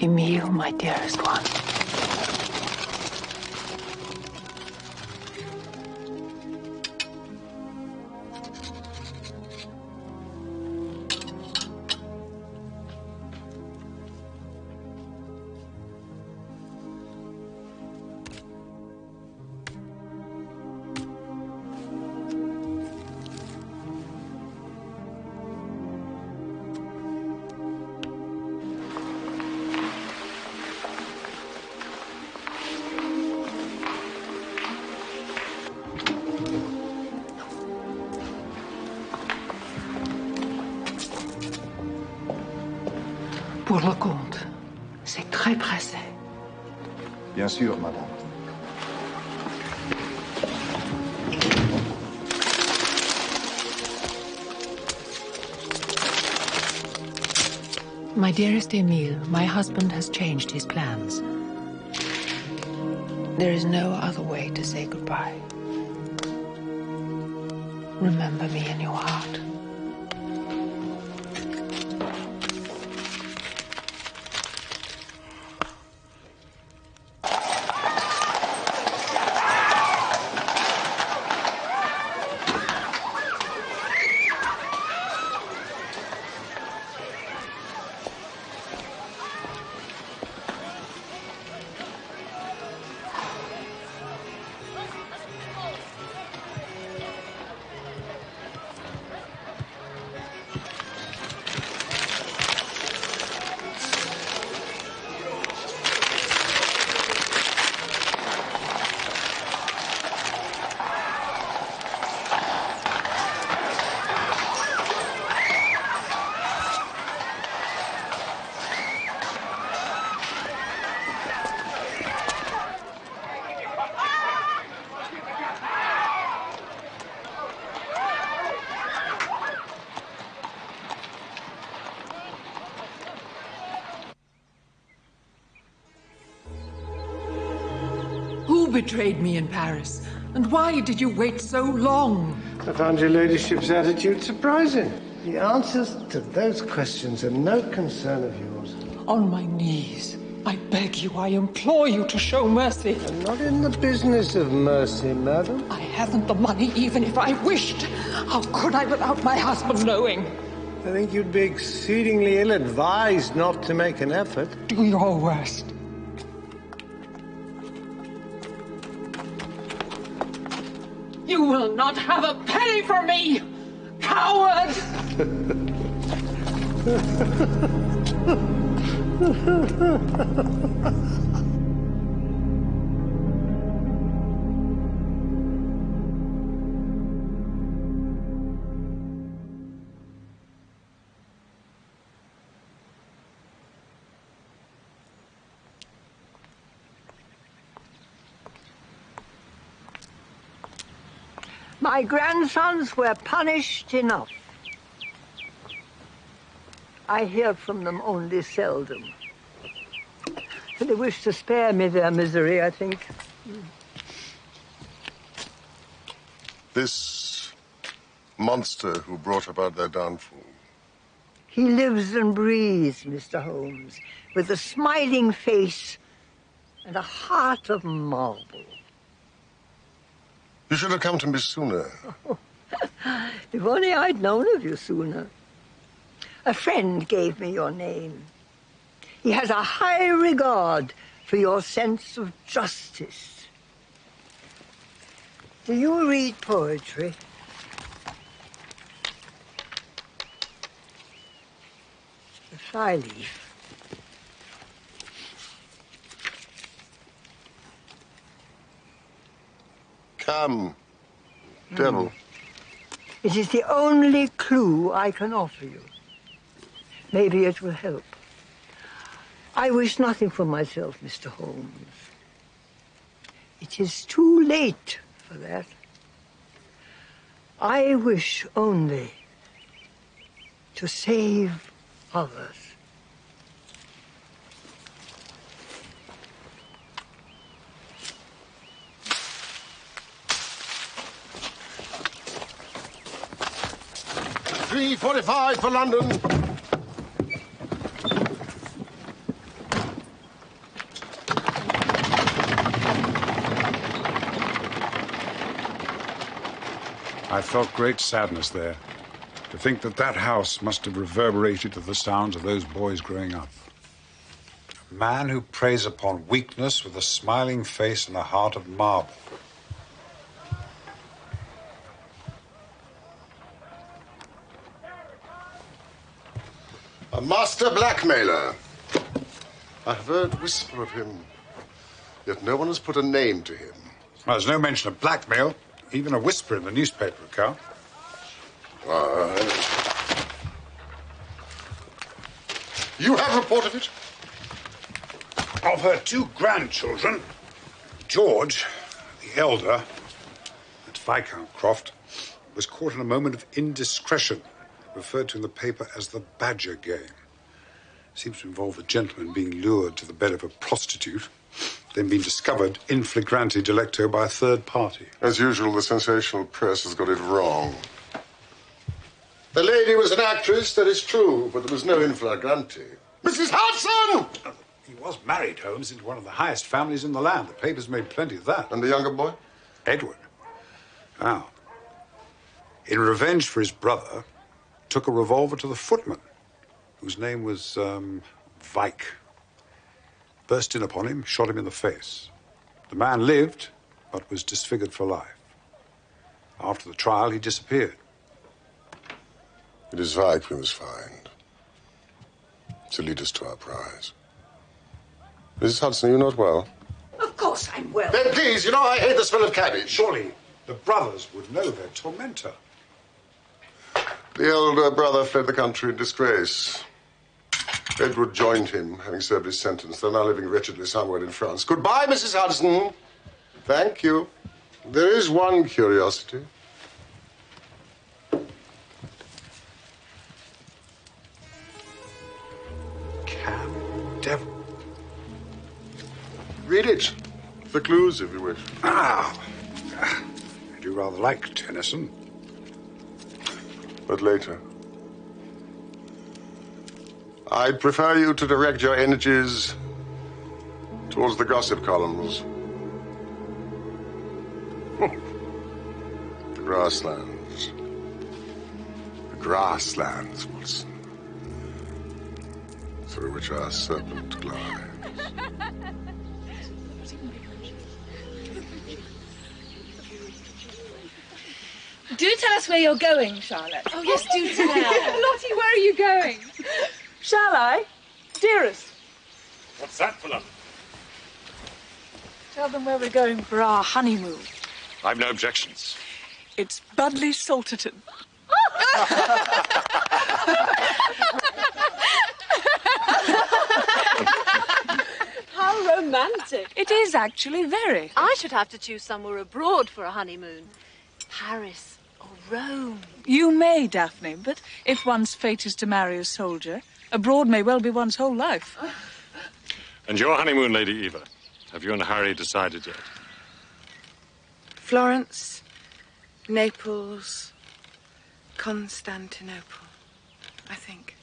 Emile, my dearest one. Pour le compte, c'est très pressé. Bien sûr, madame. My dearest Emile, my husband has changed his plans. There is no other way to say goodbye. Remember me in your heart. Who betrayed me in Paris? And why did you wait so long? I found your ladyship's attitude surprising. The answers to those questions are no concern of yours. On my knees, I beg you, I implore you to show mercy. I'm not in the business of mercy, madam. I haven't the money even if I wished. How could I without my husband knowing? I think you'd be exceedingly ill-advised not to make an effort. Do your worst. You will not have a penny from me, coward! My grandsons were punished enough. I hear from them only seldom. They wish to spare me their misery, I think. This monster who brought about their downfall. He lives and breathes, Mr. Holmes, with a smiling face and a heart of marble. You should have come to me sooner. If only I'd known of you sooner. A friend gave me your name. He has a high regard for your sense of justice. Do you read poetry? The flyleaf. Come, devil. It is the only clue I can offer you. Maybe it will help. I wish nothing for myself, Mr. Holmes. It is too late for that. I wish only to save others. $3.45 for London. I felt great sadness there. To think that that house must have reverberated to the sounds of those boys growing up. A man who preys upon weakness with a smiling face and a heart of marble. A master blackmailer. I have heard whisper of him, yet no one has put a name to him. Well, there's no mention of blackmail, even a whisper in the newspaper account. You have report of it? Of her 2 grandchildren, George, the elder, at Viscount Croft, was caught in a moment of indiscretion, referred to in the paper as the Badger game. Seems to involve a gentleman being lured to the bed of a prostitute, then being discovered in flagrante delicto by a third party. As usual, the sensational press has got it wrong. The lady was an actress, that is true, but there was no in flagrante. Mrs. Hudson! He was married, Holmes, into one of the highest families in the land. The papers made plenty of that. And the younger boy? Edward. Now, in revenge for his brother, took a revolver to the footman, whose name was, Vike. Burst in upon him, shot him in the face. The man lived, but was disfigured for life. After the trial, he disappeared. It is Vike we must find to lead us to our prize. Mrs. Hudson, are you not well? Of course I'm well. Then please, you know I hate the smell of cabbage. Surely the brothers would know their tormentor. The elder brother fled the country in disgrace. Edward joined him, having served his sentence. They're now living wretchedly somewhere in France. Goodbye, Mrs. Hudson. Thank you. There is one curiosity. Cam devil. Read it. The clues, if you wish. Ah, I do rather like Tennyson. But later. I'd prefer you to direct your energies towards the gossip columns. The grasslands. The grasslands, Watson. Through which our serpent glides. Do tell us where you're going, Charlotte. Oh, yes, do tell. Lottie, where are you going? Shall I? Dearest. What's that for London? Tell them where we're going for our honeymoon. I've no objections. It's Budley Salterton. How romantic. It is actually very. I should have to choose somewhere abroad for a honeymoon. Paris or Rome. You may, Daphne, but if one's fate is to marry a soldier, abroad may well be one's whole life. And your honeymoon, Lady Eva? Have you and Harry decided yet? Florence, Naples, Constantinople, I think.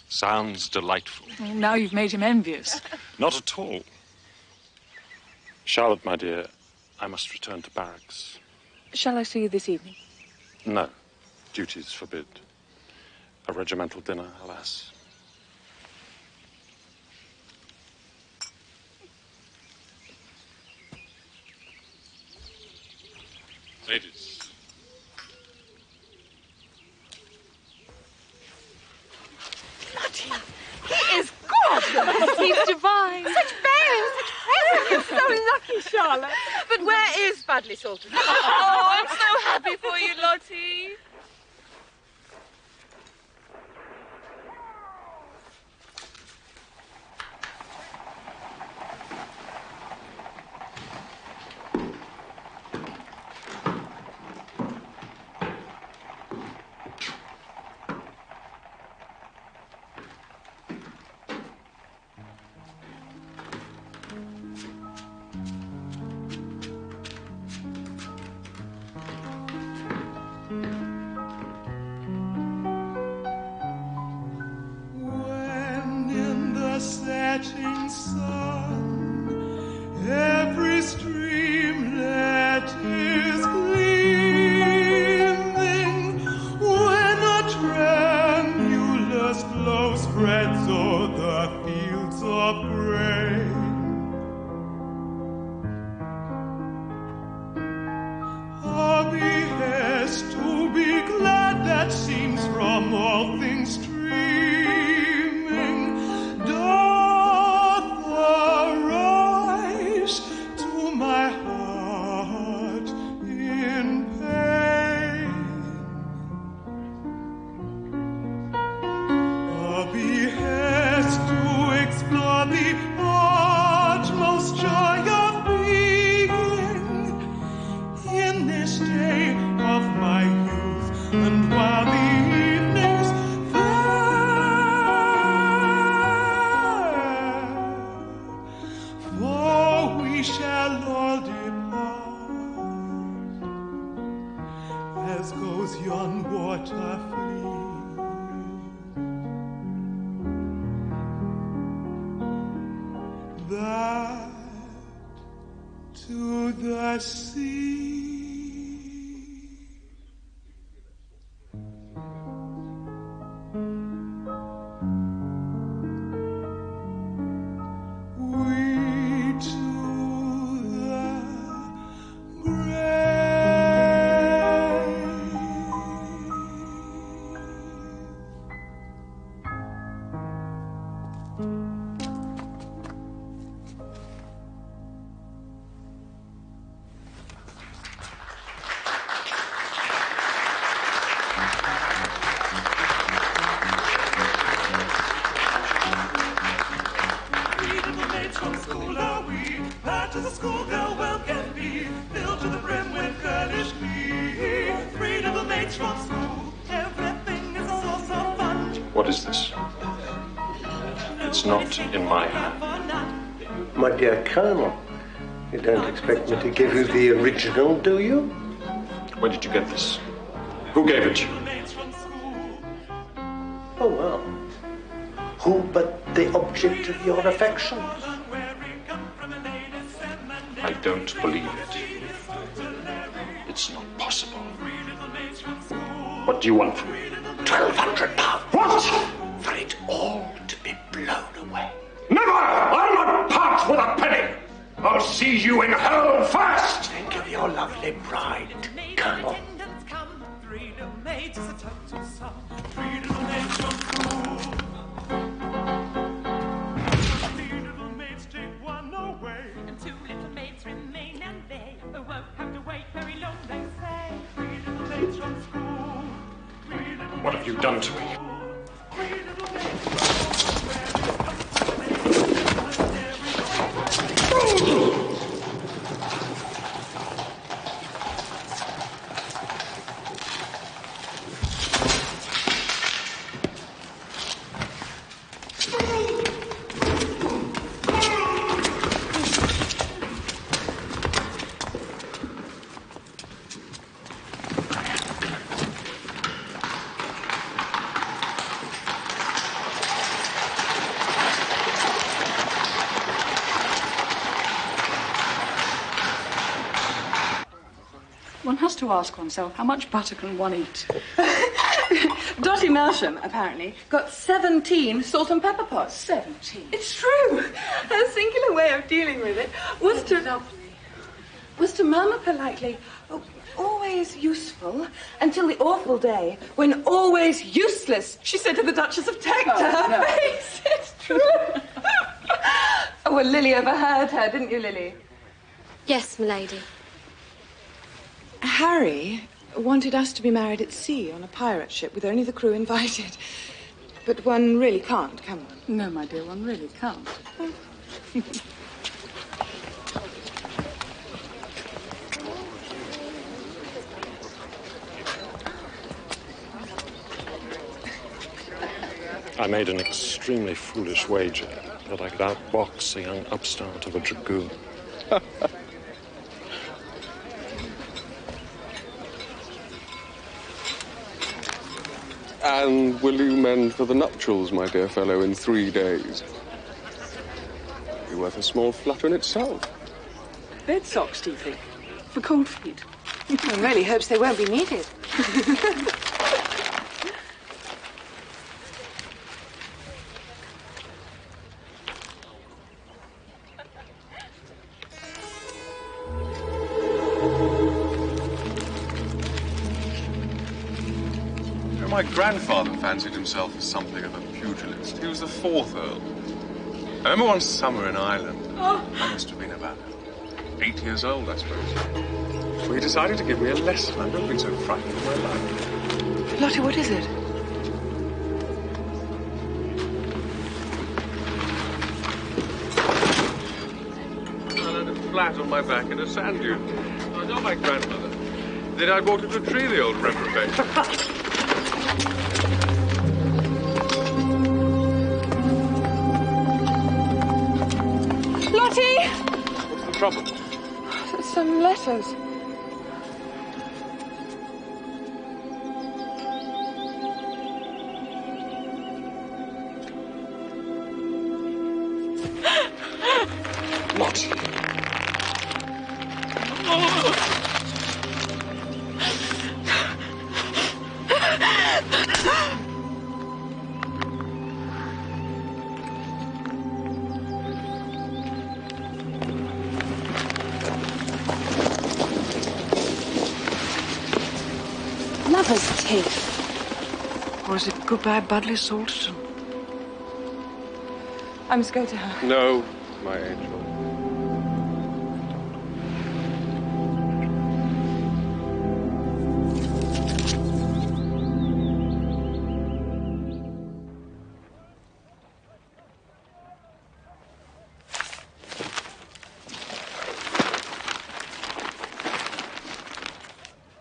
Sounds delightful. Now you've made him envious. Not at all. Charlotte, my dear, I must return to barracks. Shall I see you this evening? No. Duties forbid. A regimental dinner, alas. Ladies. Lottie, he is gorgeous. He's divine. Such bears, such presents. You're so lucky, Charlotte. But where is Budley Salterton? Oh, I'm so happy for you, Lottie. Setting sun, every streamlet is clean. yellow spreads o'er the fields of grain. A behest to be glad that seems from all things streaming doth arise to my heart in pain. A behest to explore the utmost joy of being in this day of my youth, and while the evenings fair, for we shall all depart, as goes yon water free. That to the sea. What is this? It's not in my hand. My dear Colonel, you don't expect me to give you the original, do you? Where did you get this? Who gave it to you? Oh, well. Who but the object of your affections? I don't believe it. It's not possible. What do you want from me? £1,200. What? For it all to be blown away. Never! I'll not part with a penny! I'll see you in hell first! Think of your lovely bride, Colonel. What have you done to me? One has to ask oneself, how much butter can one eat? Dottie Melsham, apparently, got 17 salt and pepper pots. 17? It's true. Her singular way of dealing with it was to murmur politely, oh, always useful, until the awful day when always useless, she said to the Duchess of Teck to her face. It's true. Oh, well, Lily overheard her, didn't you, Lily? Yes, m'lady. Harry wanted us to be married at sea on a pirate ship with only the crew invited. But one really can't, can one? No, my dear, one really can't. I made an extremely foolish wager that I could outbox a young upstart of a dragoon. And will you mend for the nuptials, my dear fellow, in 3 days? Be worth a small flutter in itself. Bed socks, do you think? For cold feet? One really hopes they won't be needed. my grandfather fancied himself as something of a pugilist. He was the fourth Earl. I remember one summer in Ireland. I must have been about 8 years old, I suppose. So he decided to give me a lesson. I've never been so frightened in my life. Lottie, what is it? I landed flat on my back in a sand dune. I told my grandmother. Then I walked into a tree, the old reprobate. Lottie! What's the trouble? Some letters. Lottie. Lover's teeth. Or is it goodbye, Budley Salterton? I must go to her. No, my angel.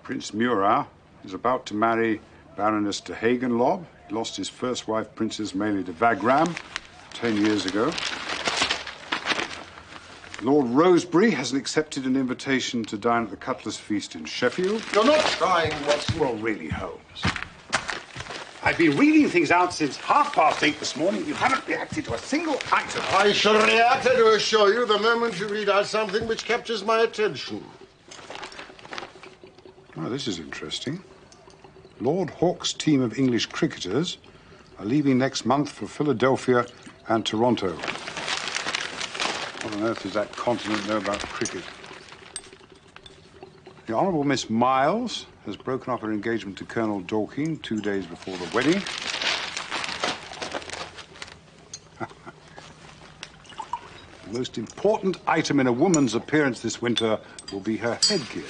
Prince Murat is about to marry Baroness de Hagenlob. He lost his first wife, Princess Mélie de Wagram, 10 years ago. Lord Rosebery hasn't accepted an invitation to dine at the Cutler's Feast in Sheffield. You're not trying what's... Well, really, Holmes. I've been reading things out since 8:30 this morning. You haven't reacted to a single item. I shall react, I do assure you, the moment you read out something which captures my attention. Oh, this is interesting. Lord Hawke's team of English cricketers are leaving next month for Philadelphia and Toronto. What on earth does that continent know about cricket? The Honourable Miss Miles has broken off her engagement to Colonel Dorking 2 days before the wedding. The most important item in a woman's appearance this winter will be her headgear.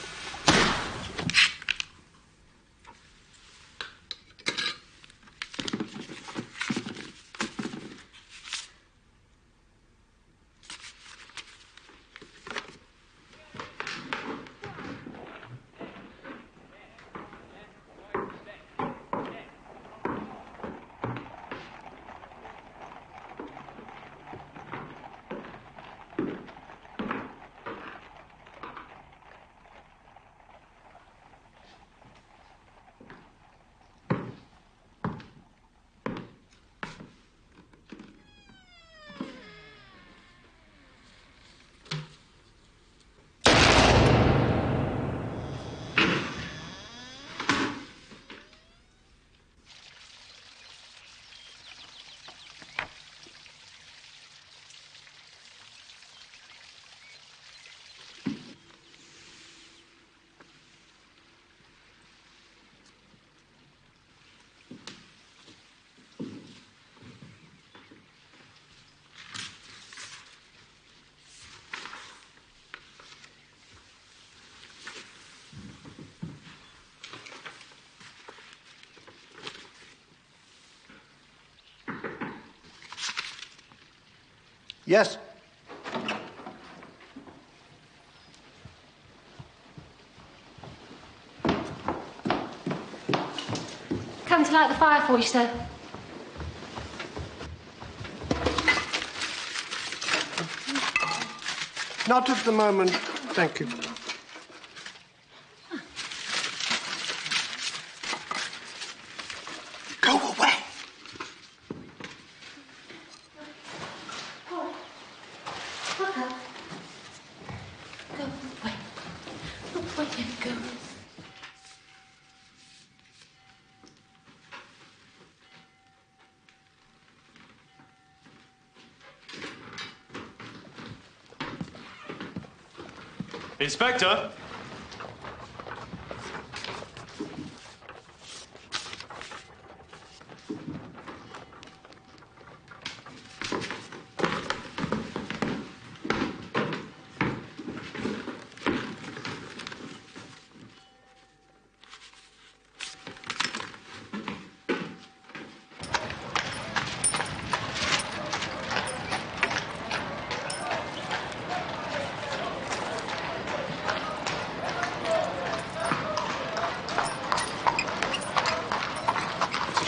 Yes. Come to light the fire for you, sir. Not at the moment, thank you. Go away. Inspector?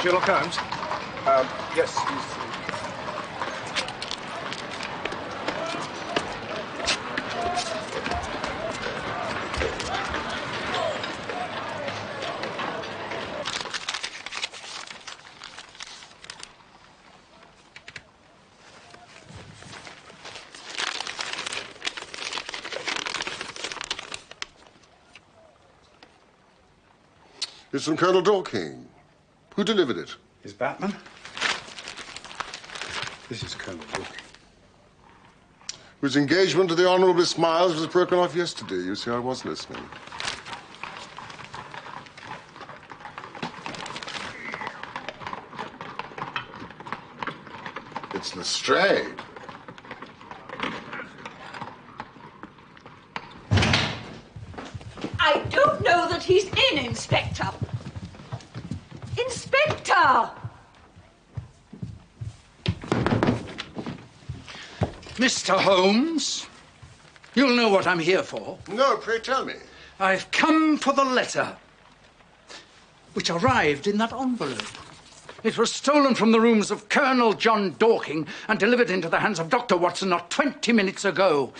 Sherlock Holmes? Yes, he's... It's from Colonel Dorking. Who delivered it? Is Batman? This is Colonel Dorking. Whose engagement to the Honourable Miss Miles was broken off yesterday. You see, I was listening. It's Lestrade. I don't know that he's in, Inspector. Inspector! Mr. Holmes, you'll know what I'm here for. No, pray tell me. I've come for the letter, which arrived in that envelope. It was stolen from the rooms of Colonel John Dorking and delivered into the hands of Dr. Watson not 20 minutes ago.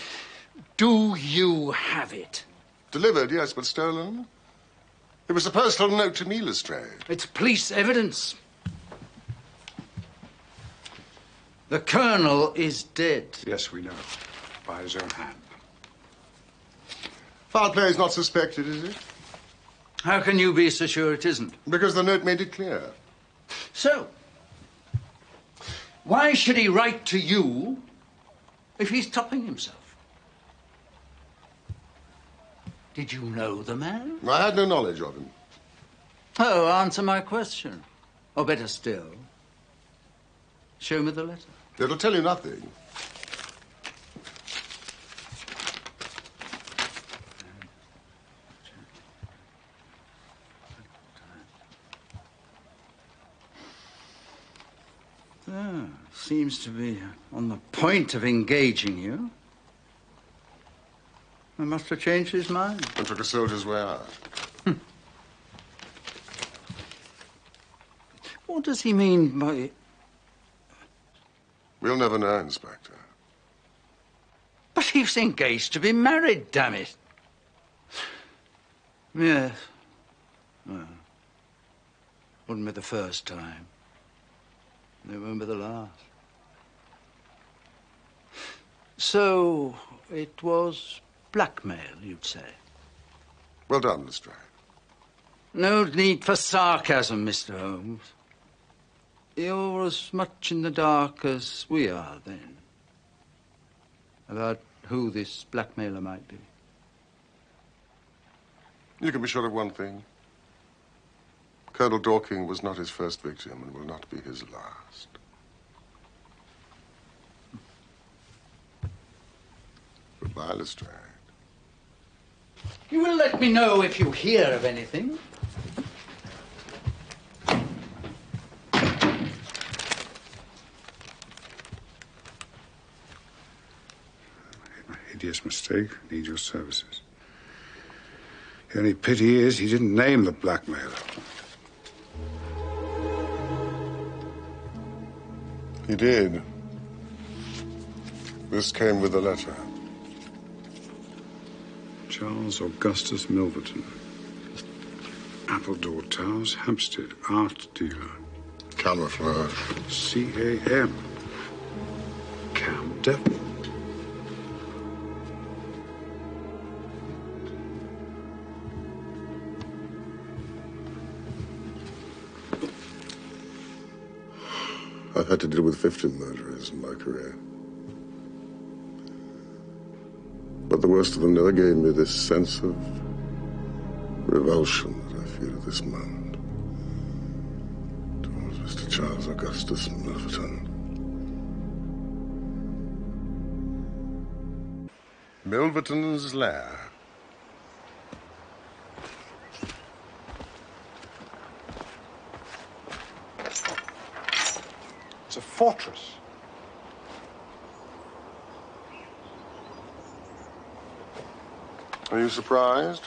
Do you have it? Delivered, yes, but stolen? It was a postal note to me, Lestrade. It's police evidence. The Colonel is dead. Yes, we know. By his own hand. Foul play is not suspected, is it? How can you be so sure it isn't? Because the note made it clear. So, why should he write to you if he's topping himself? Did you know the man? I had no knowledge of him. Oh, answer my question. Or better still, show me the letter. It'll tell you nothing. Seems to be on the point of engaging you. I must have changed his mind. And took a soldier's way out. What does he mean by... We'll never know, Inspector. But he's engaged to be married, damn it. Yes. Well, wouldn't be the first time. It won't be the last. So, it was blackmail, you'd say? Well done, Lestrade. No need for sarcasm, Mr. Holmes. You're as much in the dark as we are, then, about who this blackmailer might be. You can be sure of one thing. Colonel Dorking was not his first victim and will not be his last. Goodbye, Lestrade. You will let me know if you hear of anything. Hideous mistake. Need your services. The only pity is he didn't name the blackmailer. He did. This came with the letter. Charles Augustus Milverton. Appledore Towers, Hampstead, art dealer. Camouflage. C-A-M. Cam Devil. I've had to deal with 15 murderers in my career. But the worst of them never gave me this sense of revulsion that I feel at this moment towards Mr. Charles Augustus Milverton. Milverton's lair. It's a fortress. Are you surprised?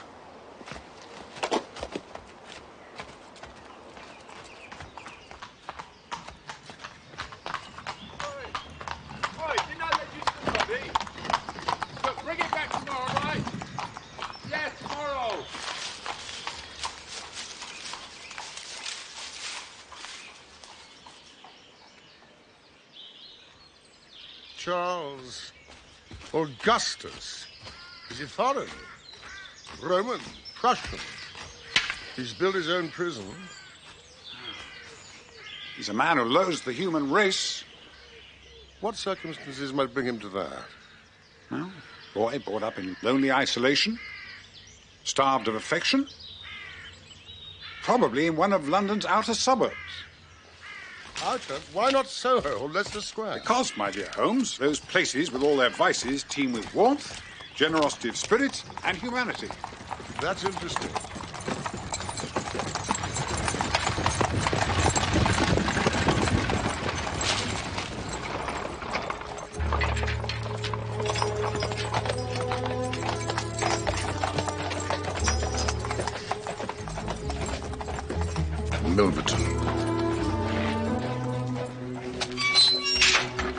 Charles. Augustus. Is he foreign? Roman? Prussian? He's built his own prison. He's a man who loathes the human race. What circumstances might bring him to that? Well, boy brought up in lonely isolation, starved of affection, probably in one of London's outer suburbs. Outer? Why not Soho or Leicester Square? Because, my dear Holmes, those places with all their vices teem with warmth, generosity of spirit, and humanity. That's interesting. Milverton.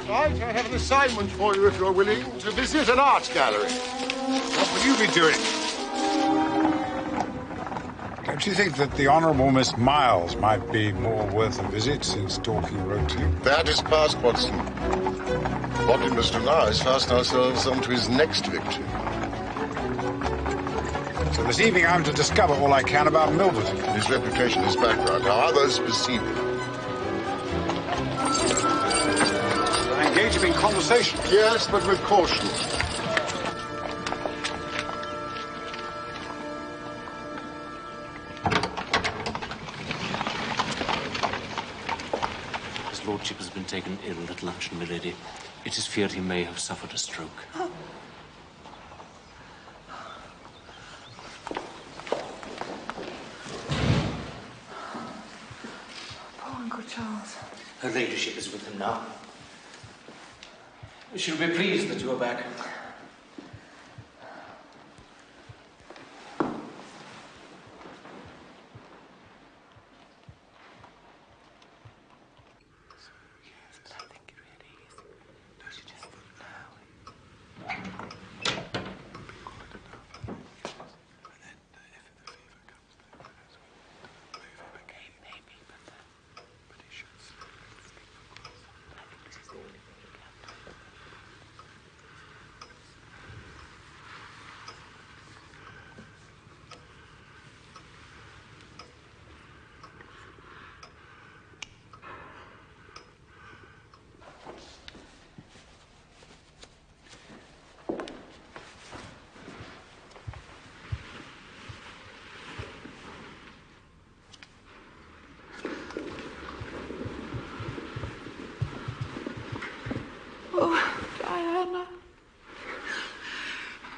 Right, I have an assignment for you, if you're willing, to visit an art gallery. What will you be doing? Don't you think that the Honourable Miss Miles might be more worth a visit since Dorking wrote to you? That is past, Watson. What we must do now is fasten ourselves onto his next victim. So this evening I'm to discover all I can about Milverton. His reputation, his background, how others perceive him. I engage him in conversation. Yes, but with caution. His lordship has been taken ill at luncheon, milady. It is feared he may have suffered a stroke. Charles. Her ladyship is with him now. She'll be pleased that you are back.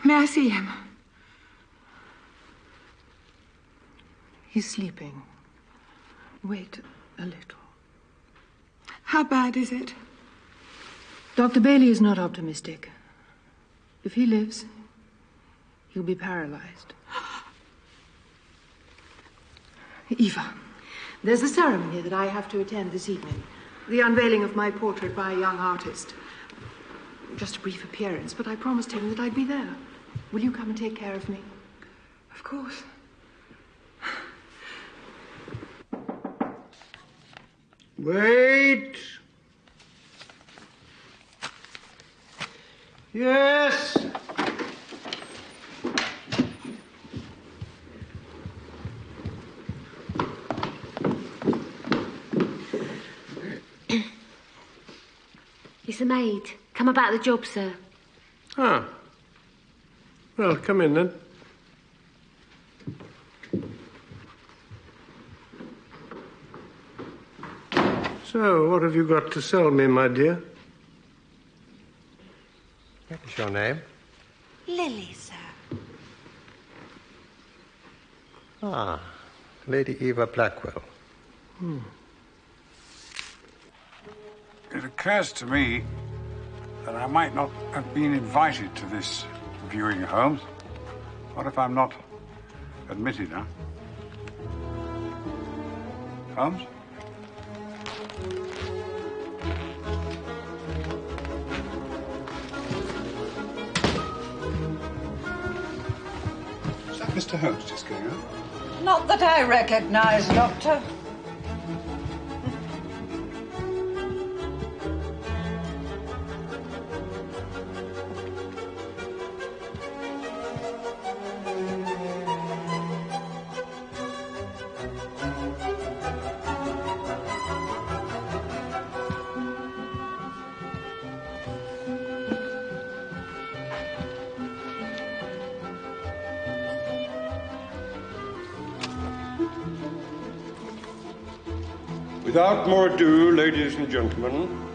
May I see him? He's sleeping. Wait a little. How bad is it? Dr. Bailey is not optimistic. If he lives, he'll be paralyzed. Eva, there's a ceremony that I have to attend this evening. The unveiling of my portrait by a young artist. Just a brief appearance, but I promised him that I'd be there. Will you come and take care of me? Of course. Wait. Yes. It's the maid. Come about the job, sir. Ah. Well, come in then. So, what have you got to sell me, my dear? What is your name? Lily, sir. Ah, Lady Eva Blackwell. It occurs to me that I might not have been invited to this viewing, Holmes. What if I'm not admitted, huh? Holmes? Is that Mr. Holmes just going out? Not that I recognize, Doctor. Without more ado, ladies and gentlemen,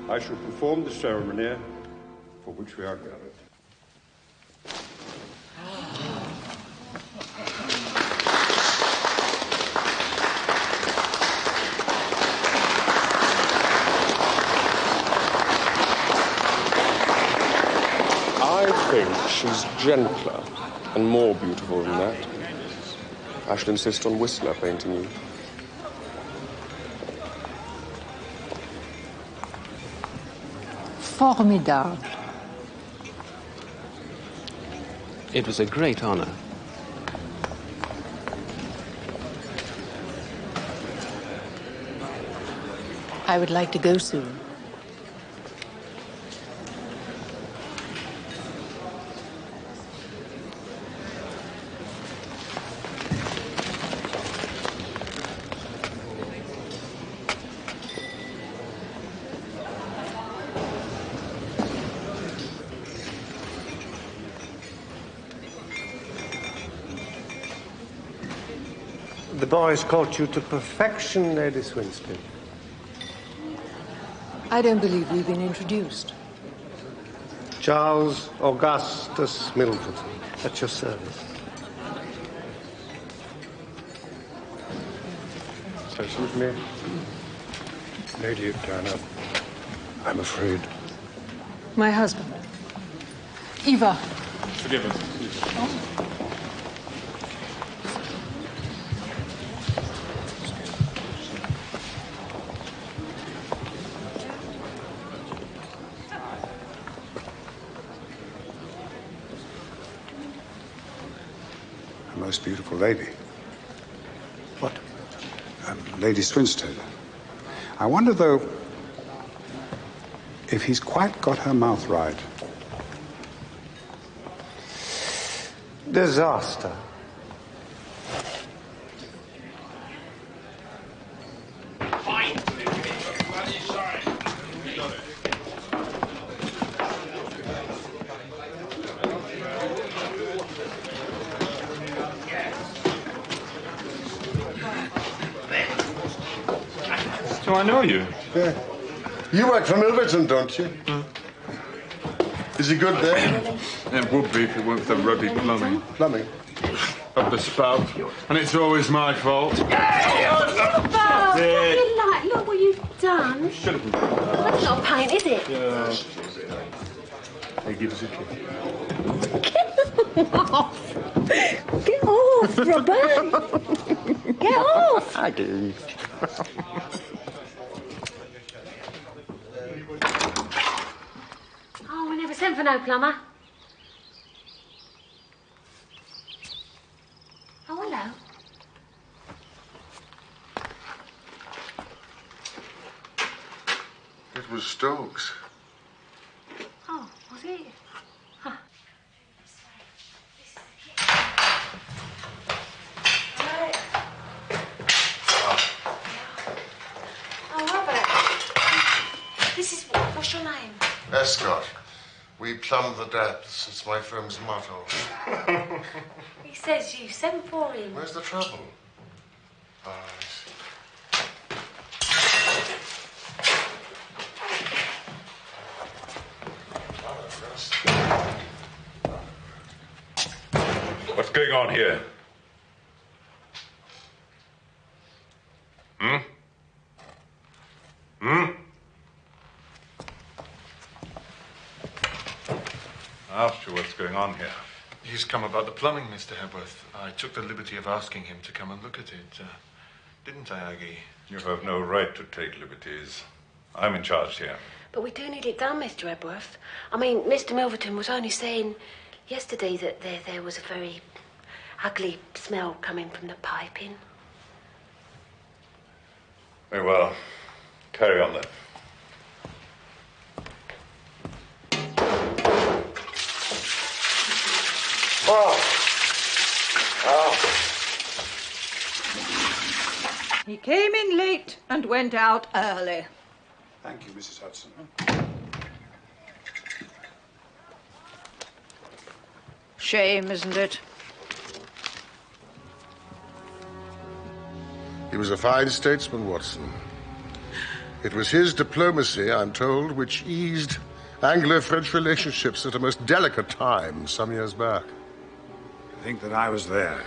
I shall perform the ceremony for which we are gathered. I think she's gentler and more beautiful than that. I shall insist on Whistler painting you. Formidable. It was a great honor. I would like to go soon. The boys caught you to perfection, Lady Swinston. I don't believe we've been introduced. Charles Augustus Middleton, at your service. So suit me. Lady Diana, I'm afraid. My husband. Eva. Forgive us. A most beautiful lady. What? Lady Swinstead. I wonder, though, if he's quite got her mouth right. Disaster. So I know you. Yeah. You work for Milverton, don't you? Is he good there? It would be if it weren't for the ruddy plumbing. Plumbing? Of the spout. And it's always my fault. Stop it. you like? Look what you've done. Shouldn't. That's not paint, is it? Yeah. Hey, give us a kiss. Get off! Get off, Robert! Get off! I do. Oh, we never sent for no plumber. Oh, hello. It was Stokes. Oh, was it? Huh. Oh, Robert. This is what's your name? Escott. We plumb the depths. It's my firm's motto. He says you sent for him. Where's the trouble? Oh, What's going on here? Hmm? Hmm? I asked you what's going on here. He's come about the plumbing, Mr. Hepworth. I took the liberty of asking him to come and look at it. Didn't I, Aggie? You have no right to take liberties. I'm in charge here. But we do need it done, Mr. Hepworth. I mean, Mr. Milverton was only saying yesterday that there was a very ugly smell coming from the piping. Very well. Carry on then. He came in late and went out early. Thank you, Mrs. Hudson. Shame, isn't it? He was a fine statesman, Watson. It was his diplomacy, I'm told, which eased Anglo-French relationships at a most delicate time some years back. I think that I was there,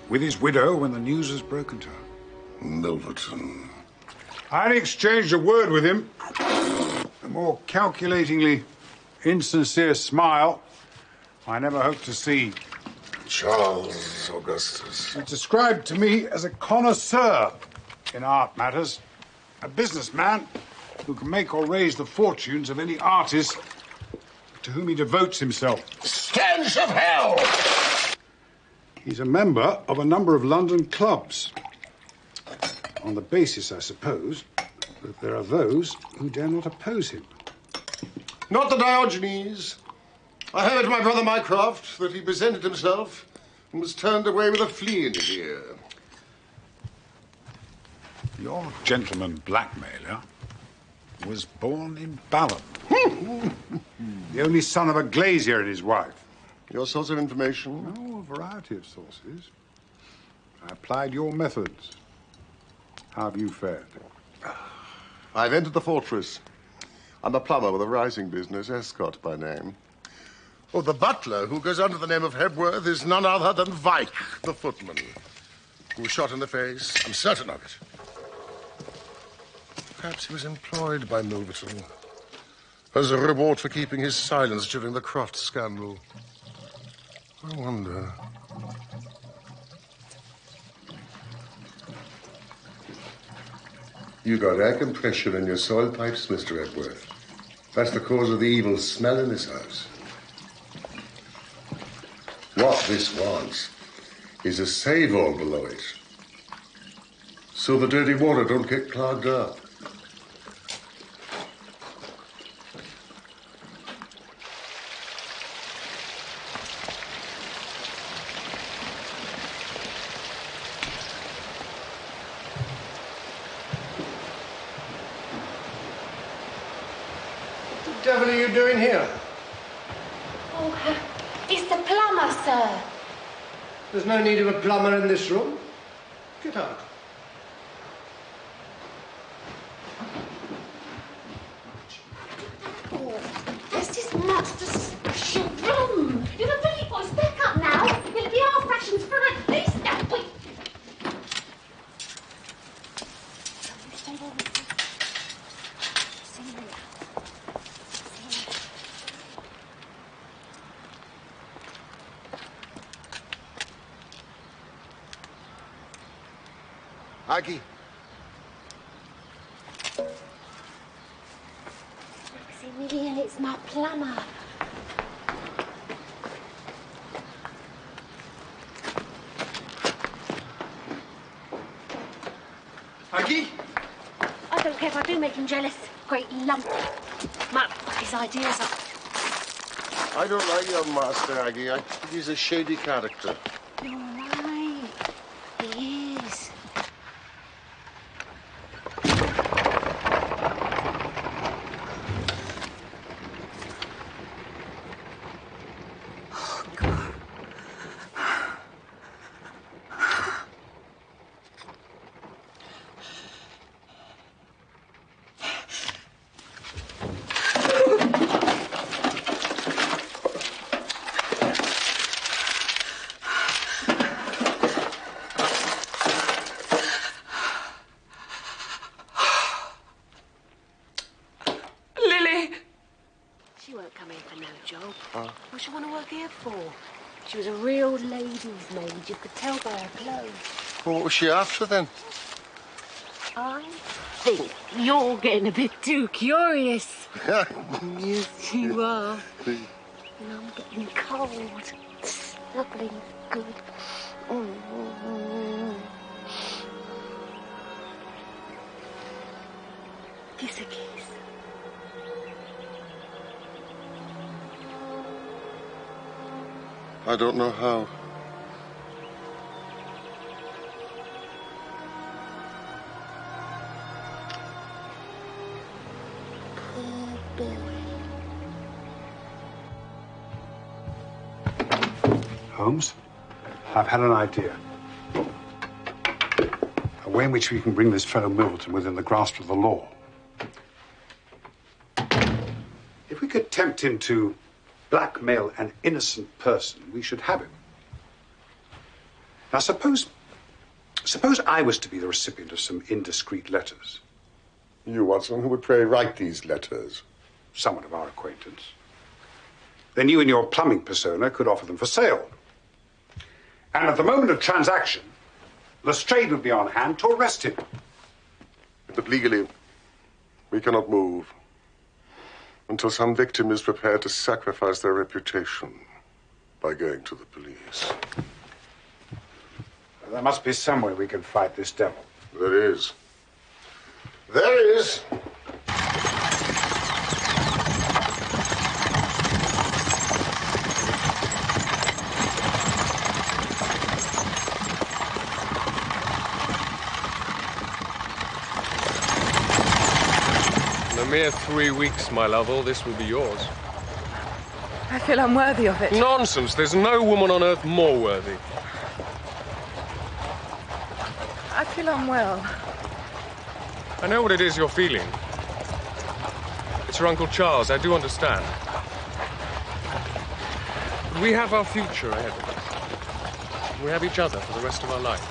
with his widow, when the news was broken to her. Milverton. I exchanged a word with him. A more calculatingly insincere smile I never hoped to see. Charles Augustus. He's described to me as a connoisseur in art matters, a businessman who can make or raise the fortunes of any artist to whom he devotes himself. Stench of hell! He's a member of a number of London clubs, on the basis, I suppose, that there are those who dare not oppose him. Not the Diogenes. I heard my brother Mycroft that he presented himself and was turned away with a flea in his ear. Your gentleman Blackmailer was born in Balham. The only son of a glazier and his wife. Your source of information? Oh, a variety of sources. I applied your methods. How have you fared? I've entered the fortress. I'm a plumber with a rising business, Escott by name. Oh, the butler, who goes under the name of Hebworth, is none other than Vike, the footman, who was shot in the face. I'm certain of it. Perhaps he was employed by Milverton as a reward for keeping his silence during the Croft scandal. I wonder. You got air compression in your soil pipes, Mr. Hebworth. That's the cause of the evil smell in this house. What this wants is a save-all below it, so the dirty water don't get clogged up. What the devil are you doing here? Oh, it's the plumber, sir. There's no need of a plumber in this room. Get out. Oh, this is not the special room. You're the pretty boys. Back up now. It'll be our fashions for at least a week. Aggie. Maximilian, it's my plumber. Aggie? I don't care if I do make him jealous. Great lump. Might fuck his ideas up. I don't like your master, Aggie. I think he's a shady character. You're right. He is. She won't come in for no job. What she want to work here for? She was a real lady's maid. You could tell by her clothes. Well, what was she after, then? I think you're getting a bit too curious. Yes, you are. And I'm getting cold. Snuggling good. Kiss a kiss. I don't know how. Poor boy. Holmes, I've had an idea. I way in which we can bring this fellow Milverton within the grasp of the law. If we could tempt him to blackmail an innocent person, we should have him. Now, suppose I was to be the recipient of some indiscreet letters. You, Watson, who would pray write these letters? Someone of our acquaintance. Then you and your plumbing persona could offer them for sale. And at the moment of transaction, Lestrade would be on hand to arrest him. But legally, we cannot move until some victim is prepared to sacrifice their reputation by going to the police. There must be some way we can fight this devil. There is. There is. In a mere 3 weeks, my love, all this will be yours. I feel unworthy of it. Nonsense. There's no woman on earth more worthy. I feel unwell. I know what it is you're feeling. It's your Uncle Charles, I do understand. But we have our future ahead of us. We have each other for the rest of our lives.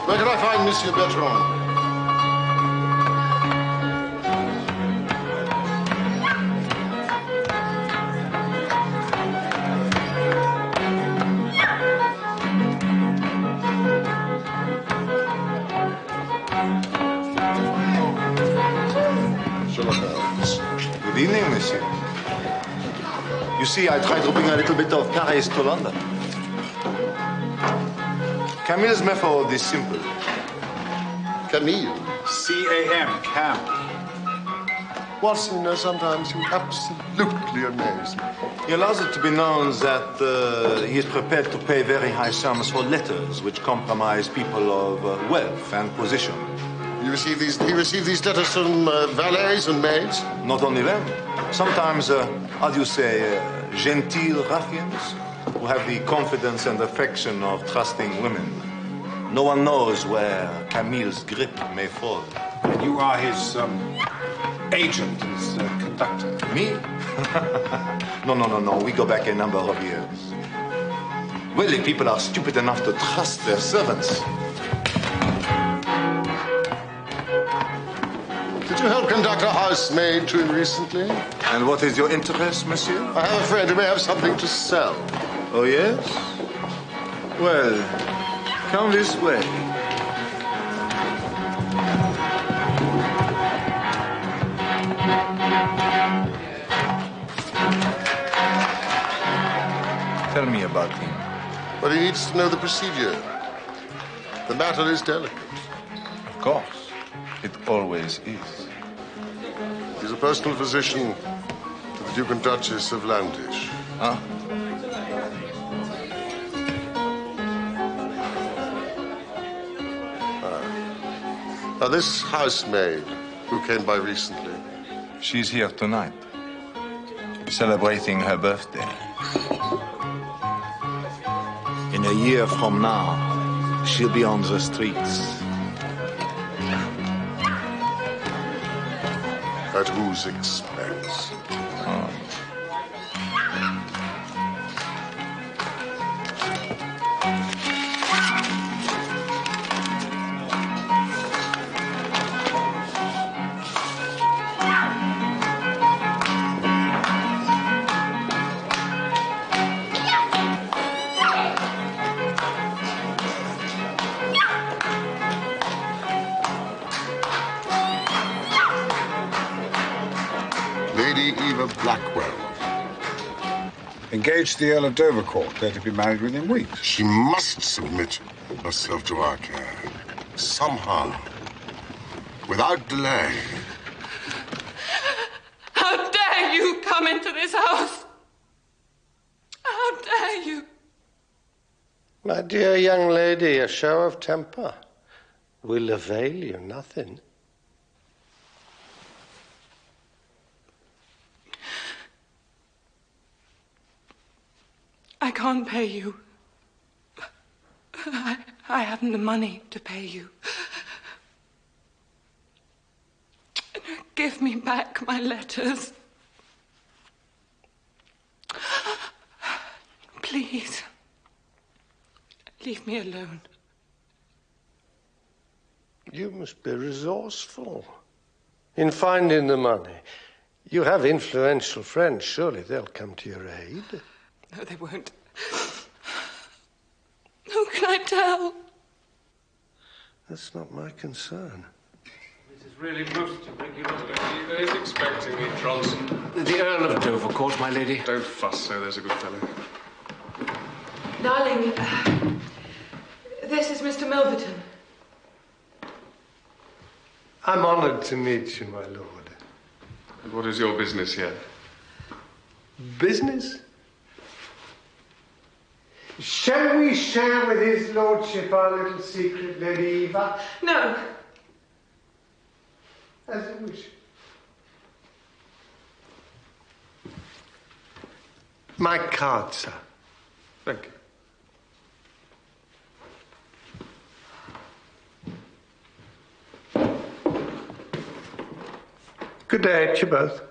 Where can I find Monsieur Bertrand? Sherlock Holmes. Good evening, monsieur. You see, I tried to bring a little bit of Paris to London. Camille's method is simple. Camille? C-A-M, Cam. Watson, you know, sometimes you absolutely amaze me. He allows it to be known that he is prepared to pay very high sums for letters which compromise people of wealth and position. He received these letters from valets and maids? Not only them. Sometimes, how do you say, genteel ruffians who have the confidence and affection of trusting women. No one knows where Camille's grip may fall. And you are his agent, his conductor. Me? No. We go back a number of years. Well, the people are stupid enough to trust their servants. Did you help conduct a housemaid to him recently? And what is your interest, monsieur? I have a friend who may have something to sell. Oh, yes? Well, come this way. Tell me about him. But he needs to know the procedure. The matter is delicate. Of course. It always is. He's a personal physician to the Duke and Duchess of Landish. Huh? Now, this housemaid who came by recently. She's here tonight, celebrating her birthday. In a year from now, she'll be on the streets. At whose expense? Oh. Engaged the Earl of Dovercourt. They're to be married within weeks. She must submit yourself to our care. Somehow, without delay. How dare you come into this house? How dare you? My dear young lady, a show of temper will avail you nothing. I can't pay you. I haven't the money to pay you. Give me back my letters. Please. Leave me alone. You must be resourceful in finding the money. You have influential friends. Surely they'll come to your aid. No, they won't. Who can I tell? That's not my concern. It is really most irregular. He is expecting me, Johnson. The Earl of Dovercourt, my lady. Don't fuss, sir. There's a good fellow. Darling, this is Mr. Milverton. I'm honored to meet you, my lord. And what is your business here? Business? Shall we share with his lordship our little secret, Lady Eva? No. As you wish. My card, sir. Thank you. Good day to you both.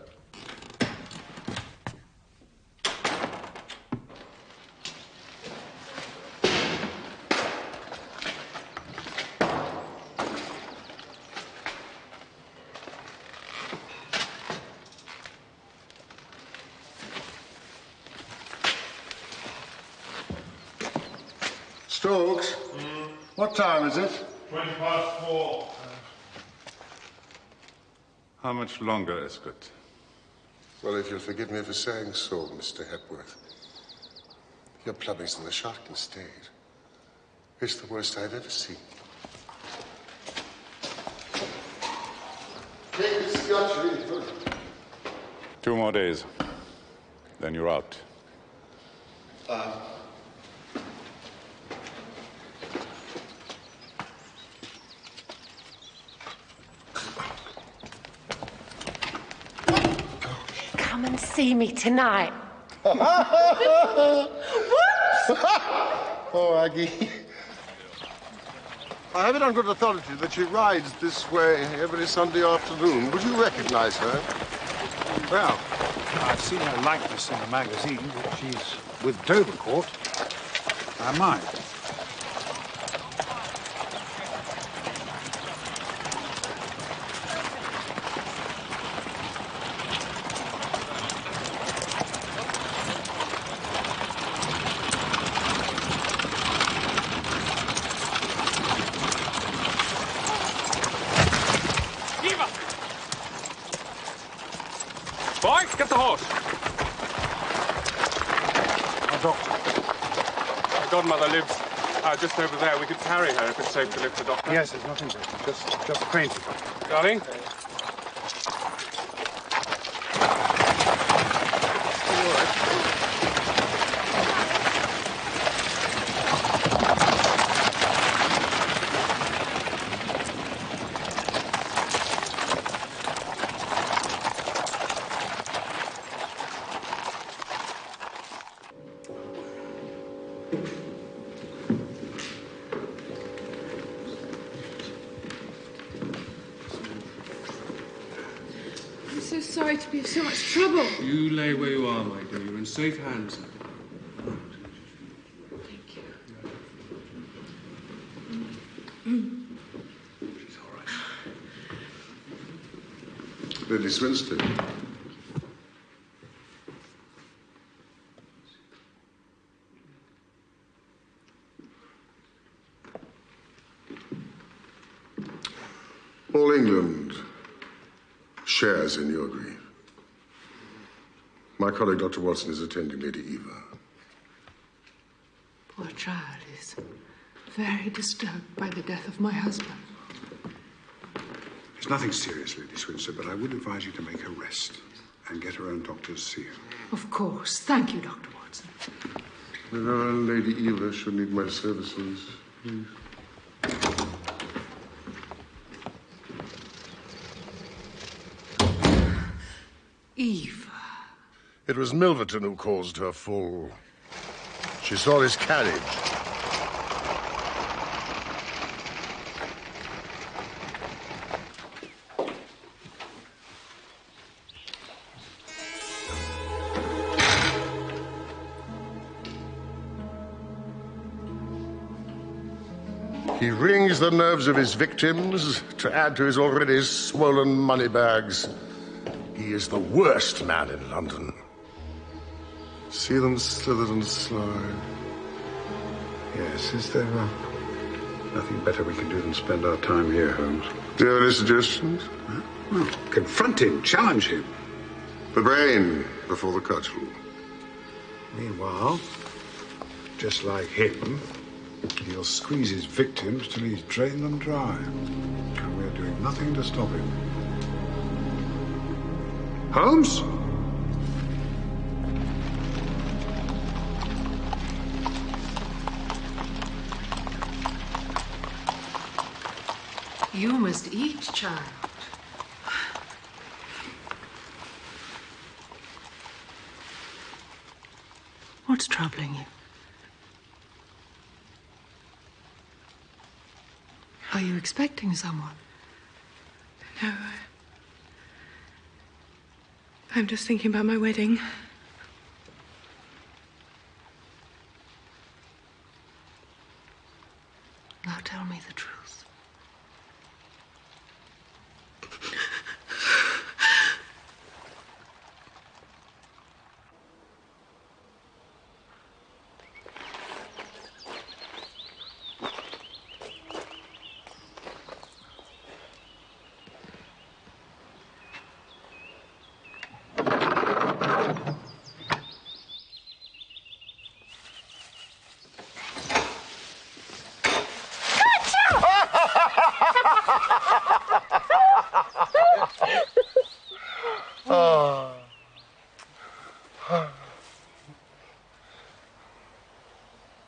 Stokes, what time is it? 4:20. How much longer, Escott? Well, if you'll forgive me for saying so, Mr. Hepworth, your plumbing's in a shocking state. It's the worst I've ever seen. Take the scotch in. 2 more days. Then you're out. Come and see me tonight. What? Oh, Aggie. I have it on good authority that she rides this way every Sunday afternoon. Would you recognize her? Well, I've seen her likeness in the magazine, but she's with Dovercourt. I might. Boys, get the horse. Our doctor. My godmother lives just over there. We could carry her if it's safe to lift the doctor. Yes, there's nothing to it. Just fainted. Darling? I'm so sorry to be of so much trouble. You lay where you are, my dear. You're in safe hands. Thank you. She's all right. Lady Swinston. All England shares in your grief. My colleague, Dr. Watson, is attending Lady Eva. Poor child is very disturbed by the death of my husband. There's nothing serious, Lady Swinster, but I would advise you to make her rest and get her own doctor to see her. Of course. Thank you, Dr. Watson. Whenever Lady Eva should need my services, please. Eva. It was Milverton who caused her fall. She saw his carriage. He wrings the nerves of his victims to add to his already swollen money bags. He is the worst man in London. See them slithered and slide. Yes, is there nothing better we can do than spend our time here, Holmes? Do you have any suggestions? Huh? Well, confront him, challenge him. The brain before the cudgel. Meanwhile, just like him, he'll squeeze his victims till he's drained them dry. And we're doing nothing to stop him. Holmes? You must eat, child. What's troubling you? Are you expecting someone? No. I'm just thinking about my wedding. Now tell me the truth.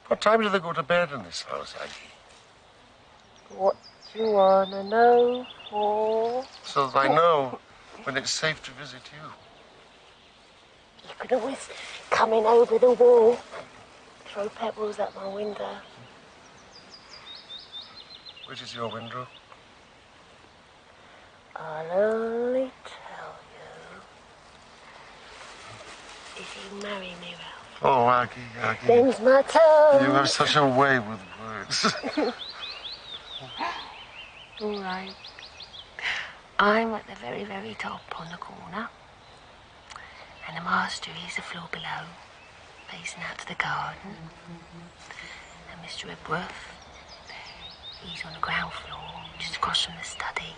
What time do they go to bed in this house, Aggie? What do you want to know for? So that I know when it's safe to visit you. You could always come in over the wall, throw pebbles at my window. Which is your window? I'll only tell you if you marry me, Ralph. Oh, Aggie. Them's my tongue. You have such a way with words. All right. I'm at the very, very top on the corner. And the master is the floor below, facing out to the garden. And Mr. Ebworth, he's on the ground floor, just across from the study.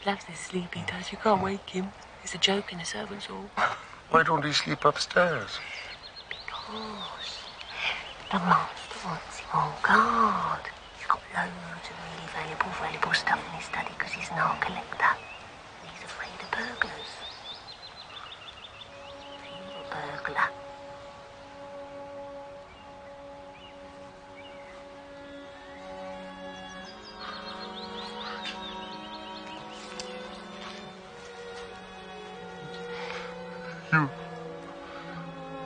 Loves this sleep, he does. You can't wake him. It's a joke in the servants' hall. Why don't he sleep upstairs? Because the master wants him on guard. He's got loads of really valuable stuff in his study because he's an art collector. And he's afraid of burglars. If you were a burglar, You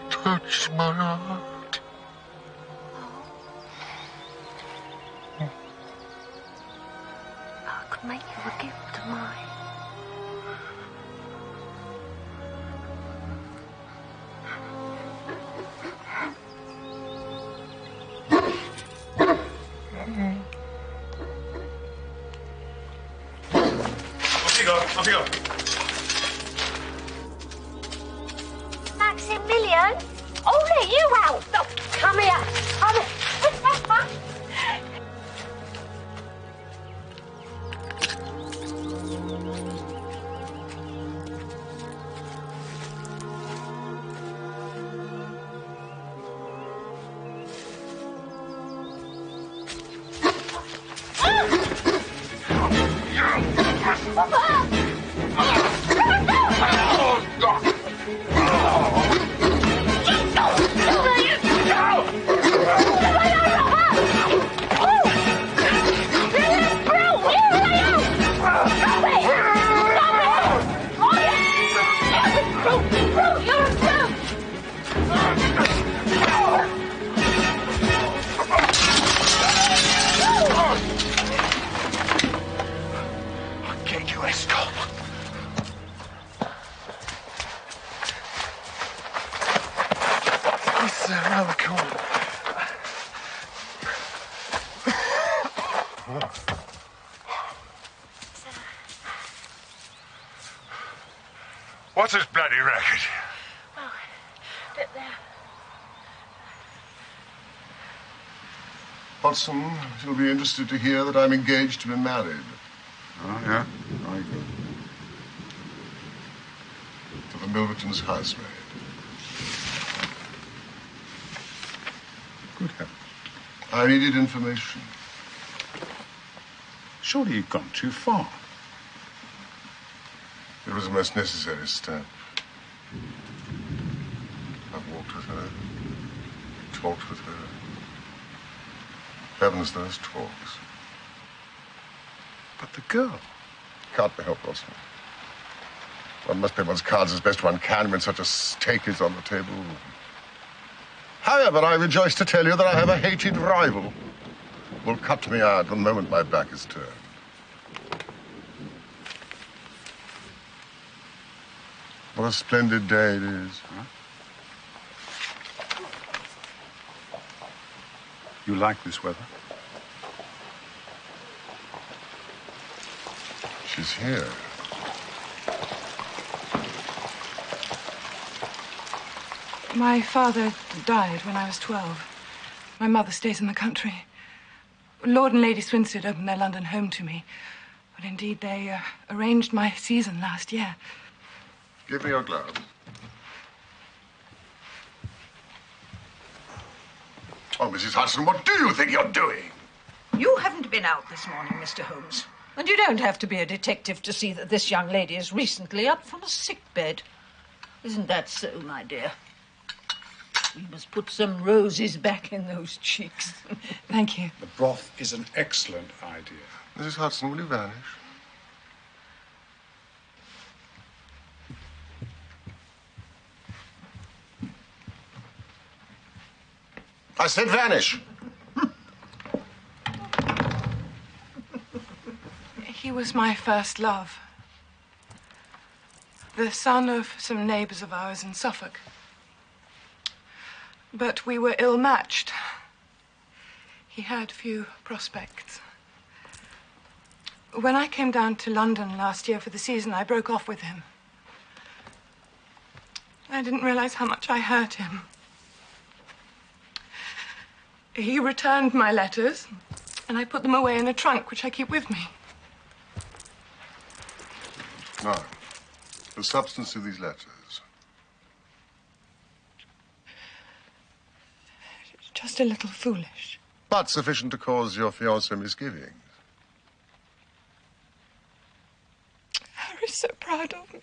touch my heart. I could make you a gift of mine. Off you go. Maximilian? Only you out! Oh, come here! Come here! around the corner. What's this bloody racket? Oh, there. Watson, you'll be interested to hear that I'm engaged to be married. Oh, yeah? Very good. To the Milverton's housemaid. Good heavens. I needed information. Surely you've gone too far. It was a most necessary step. I've walked with her, talked with her. Heavens, those talks. But the girl? Can't be helped, Watson. One must play one's cards as best one can when such a stake is on the table. However, I rejoice to tell you that I have a hated rival who will cut me out the moment my back is turned. What a splendid day it is. Huh? You like this weather? She's here. My father died when I was 12. My mother stays in the country. Lord and Lady Swinstead opened their London home to me. But indeed, they arranged my season last year. Give me your gloves. Oh, Mrs. Hudson, what do you think you're doing? You haven't been out this morning, Mr. Holmes. And you don't have to be a detective to see that this young lady is recently up from a sick bed. Isn't that so, my dear? We must put some roses back in those cheeks. Thank you. The broth is an excellent idea. Mrs. Hudson, will you vanish? I said vanish. He was my first love. The son of some neighbours of ours in Suffolk. But we were ill-matched. He had few prospects. When I came down to London last year for the season, I broke off with him. I didn't realize how much I hurt him. He returned my letters, and I put them away in a trunk, which I keep with me. Now, the substance of these letters. Just a little foolish. But sufficient to cause your fiancé misgivings. Harry's so proud of me.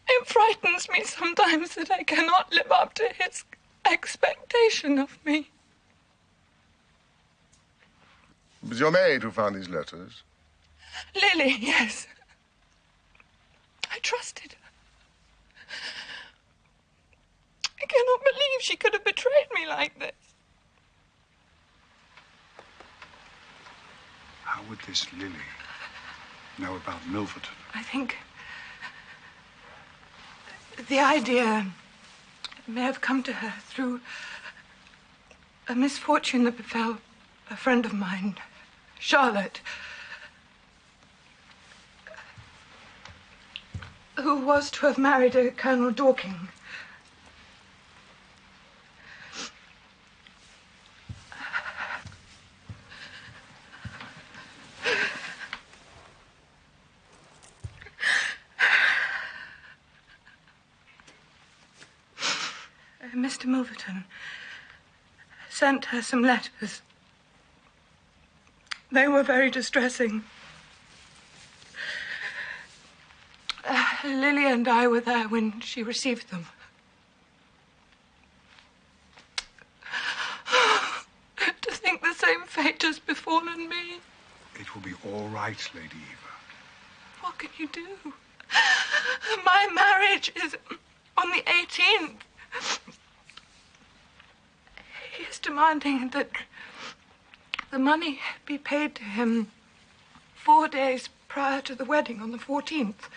It frightens me sometimes that I cannot live up to his expectation of me. It was your maid who found these letters? Lily, yes. I trusted her. I cannot believe she could have betrayed me like this. How would this Lily know about Milverton? I think the idea may have come to her through a misfortune that befell a friend of mine, Charlotte, who was to have married a Colonel Dorking. Mr. Milverton sent her some letters. They were very distressing. Lily and I were there when she received them. To think the same fate has befallen me. It will be all right, Lady Eva. What can you do? My marriage is on the 18th. He is demanding that the money be paid to him 4 days prior to the wedding on the 14th,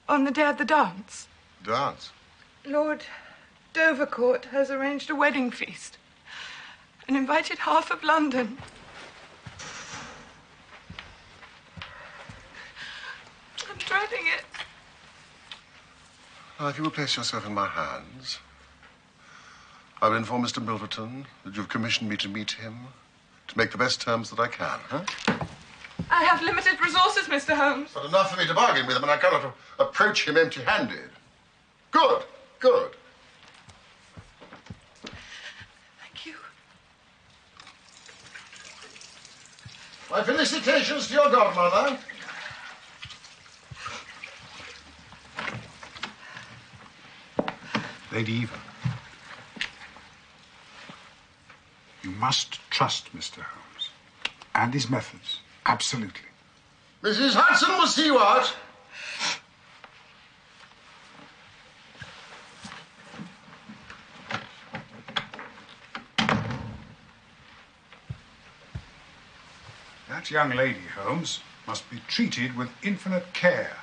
on the day of the dance. Dance? Lord Dovercourt has arranged a wedding feast and invited half of London. I'm dreading it. Now, if you will place yourself in my hands, I will inform Mr. Milverton that you've commissioned me to meet him to make the best terms that I can, huh? I have limited resources, Mr. Holmes. But enough for me to bargain with him, and I cannot approach him empty-handed. Good, good. Thank you. My felicitations to your godmother. Lady Eva, you must trust Mr. Holmes and his methods, absolutely. Mrs. Hudson will see what? That young lady, Holmes, must be treated with infinite care,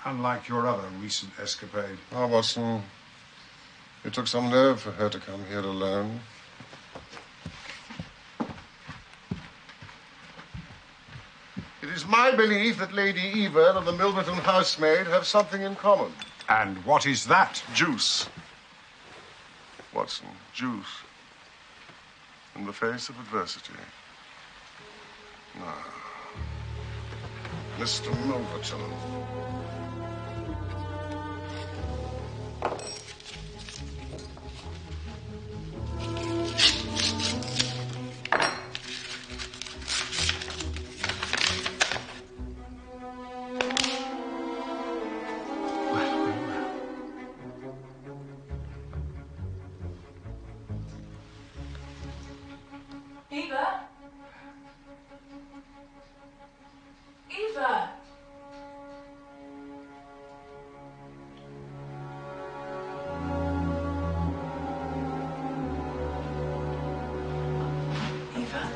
unlike your other recent escapade. Oh, Watson, it took some nerve for her to come here alone. It is my belief that Lady Eva and the Milverton housemaid have something in common. And what is that? Juice. Watson, juice. In the face of adversity. Now, Mr. Milverton. Eva? Eva? Eva?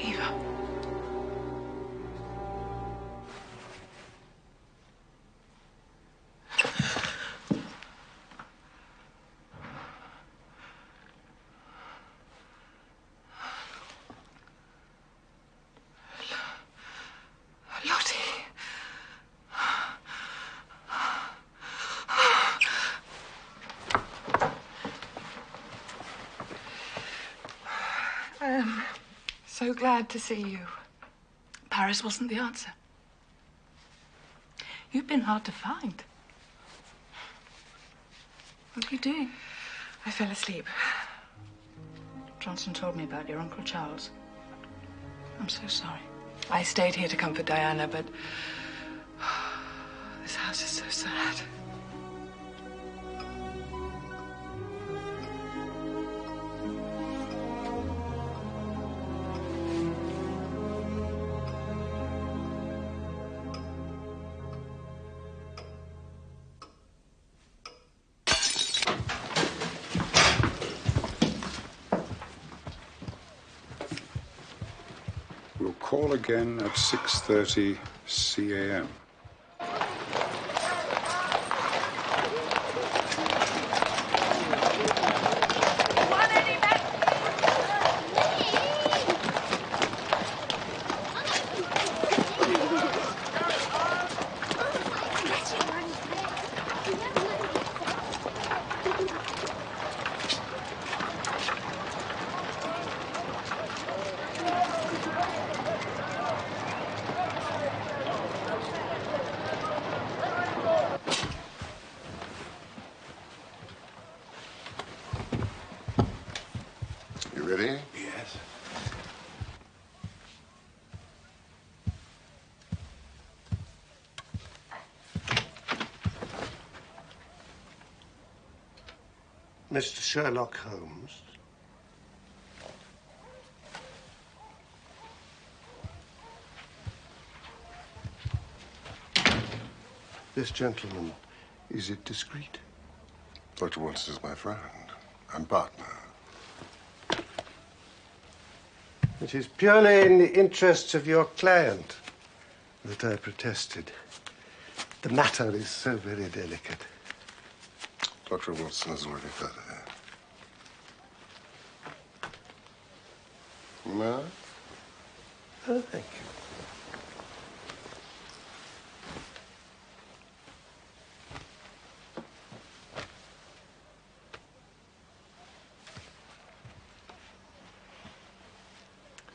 Eva? I am so glad to see you. Paris wasn't the answer. You've been hard to find. What are you doing? I fell asleep. Johnson told me about your Uncle Charles. I'm so sorry. I stayed here to comfort Diana, but this house is so sad. We'll call again at 6:30 CAM. You ready? Yes. Mr. Sherlock Holmes. This gentleman, is it discreet? Dr. Watson is my friend and partner. It is purely in the interests of your client that I protested. The matter is so very delicate. Dr. Watson has already heard of it. No? Oh, thank you.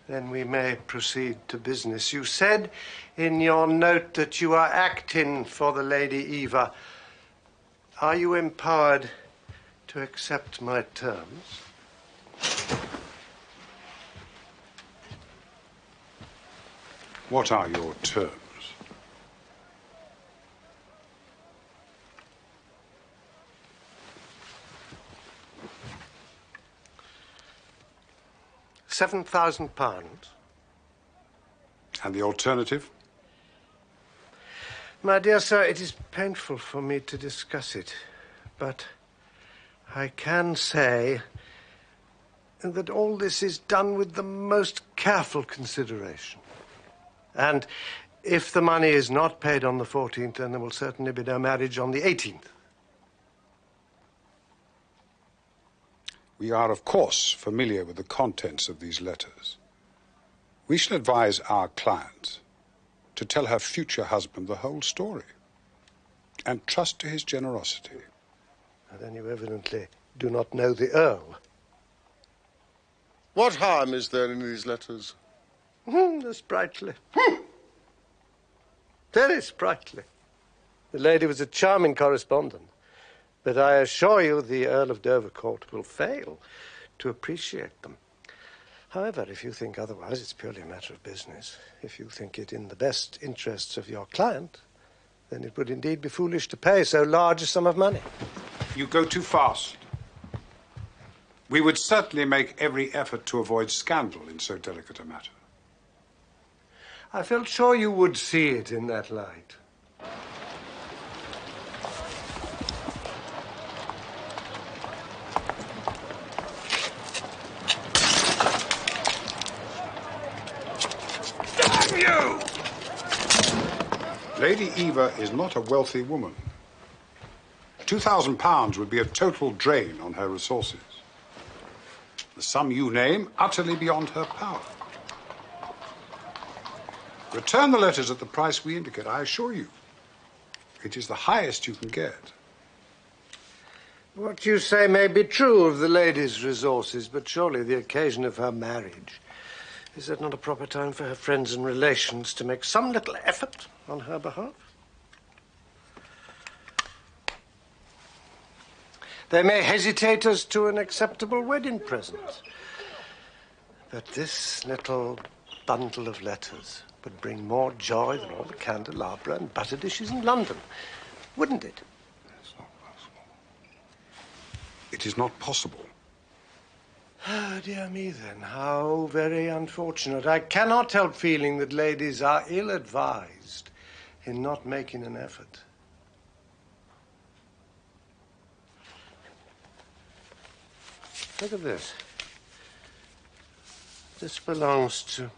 Then we may proceed to business. You said in your note that you are acting for the Lady Eva. Are you empowered to accept my terms? What are your terms? £7,000. And the alternative? My dear sir, it is painful for me to discuss it, but I can say that all this is done with the most careful consideration. And if the money is not paid on the 14th, then there will certainly be no marriage on the 18th. We are, of course, familiar with the contents of these letters. We shall advise our client to tell her future husband the whole story and trust to his generosity. And then you evidently do not know the Earl. What harm is there in these letters? Sprightly. Very sprightly. The lady was a charming correspondent. But I assure you the Earl of Dovercourt will fail to appreciate them. However, if you think otherwise, it's purely a matter of business. If you think it in the best interests of your client, then it would indeed be foolish to pay so large a sum of money. You go too fast. We would certainly make every effort to avoid scandal in so delicate a matter. I felt sure you would see it in that light. You! Lady Eva is not a wealthy woman. £2,000 would be a total drain on her resources. The sum you name, utterly beyond her power. Return the letters at the price we indicate, I assure you. It is the highest you can get. What you say may be true of the lady's resources, but surely the occasion of her marriage. Is that not a proper time for her friends and relations to make some little effort on her behalf? They may hesitate as to an acceptable wedding present. But this little bundle of letters would bring more joy than all the candelabra and butter dishes in London, wouldn't it? It's not possible. It is not possible. Oh, dear me, then. How very unfortunate. I cannot help feeling that ladies are ill-advised in not making an effort. Look at this. This belongs to...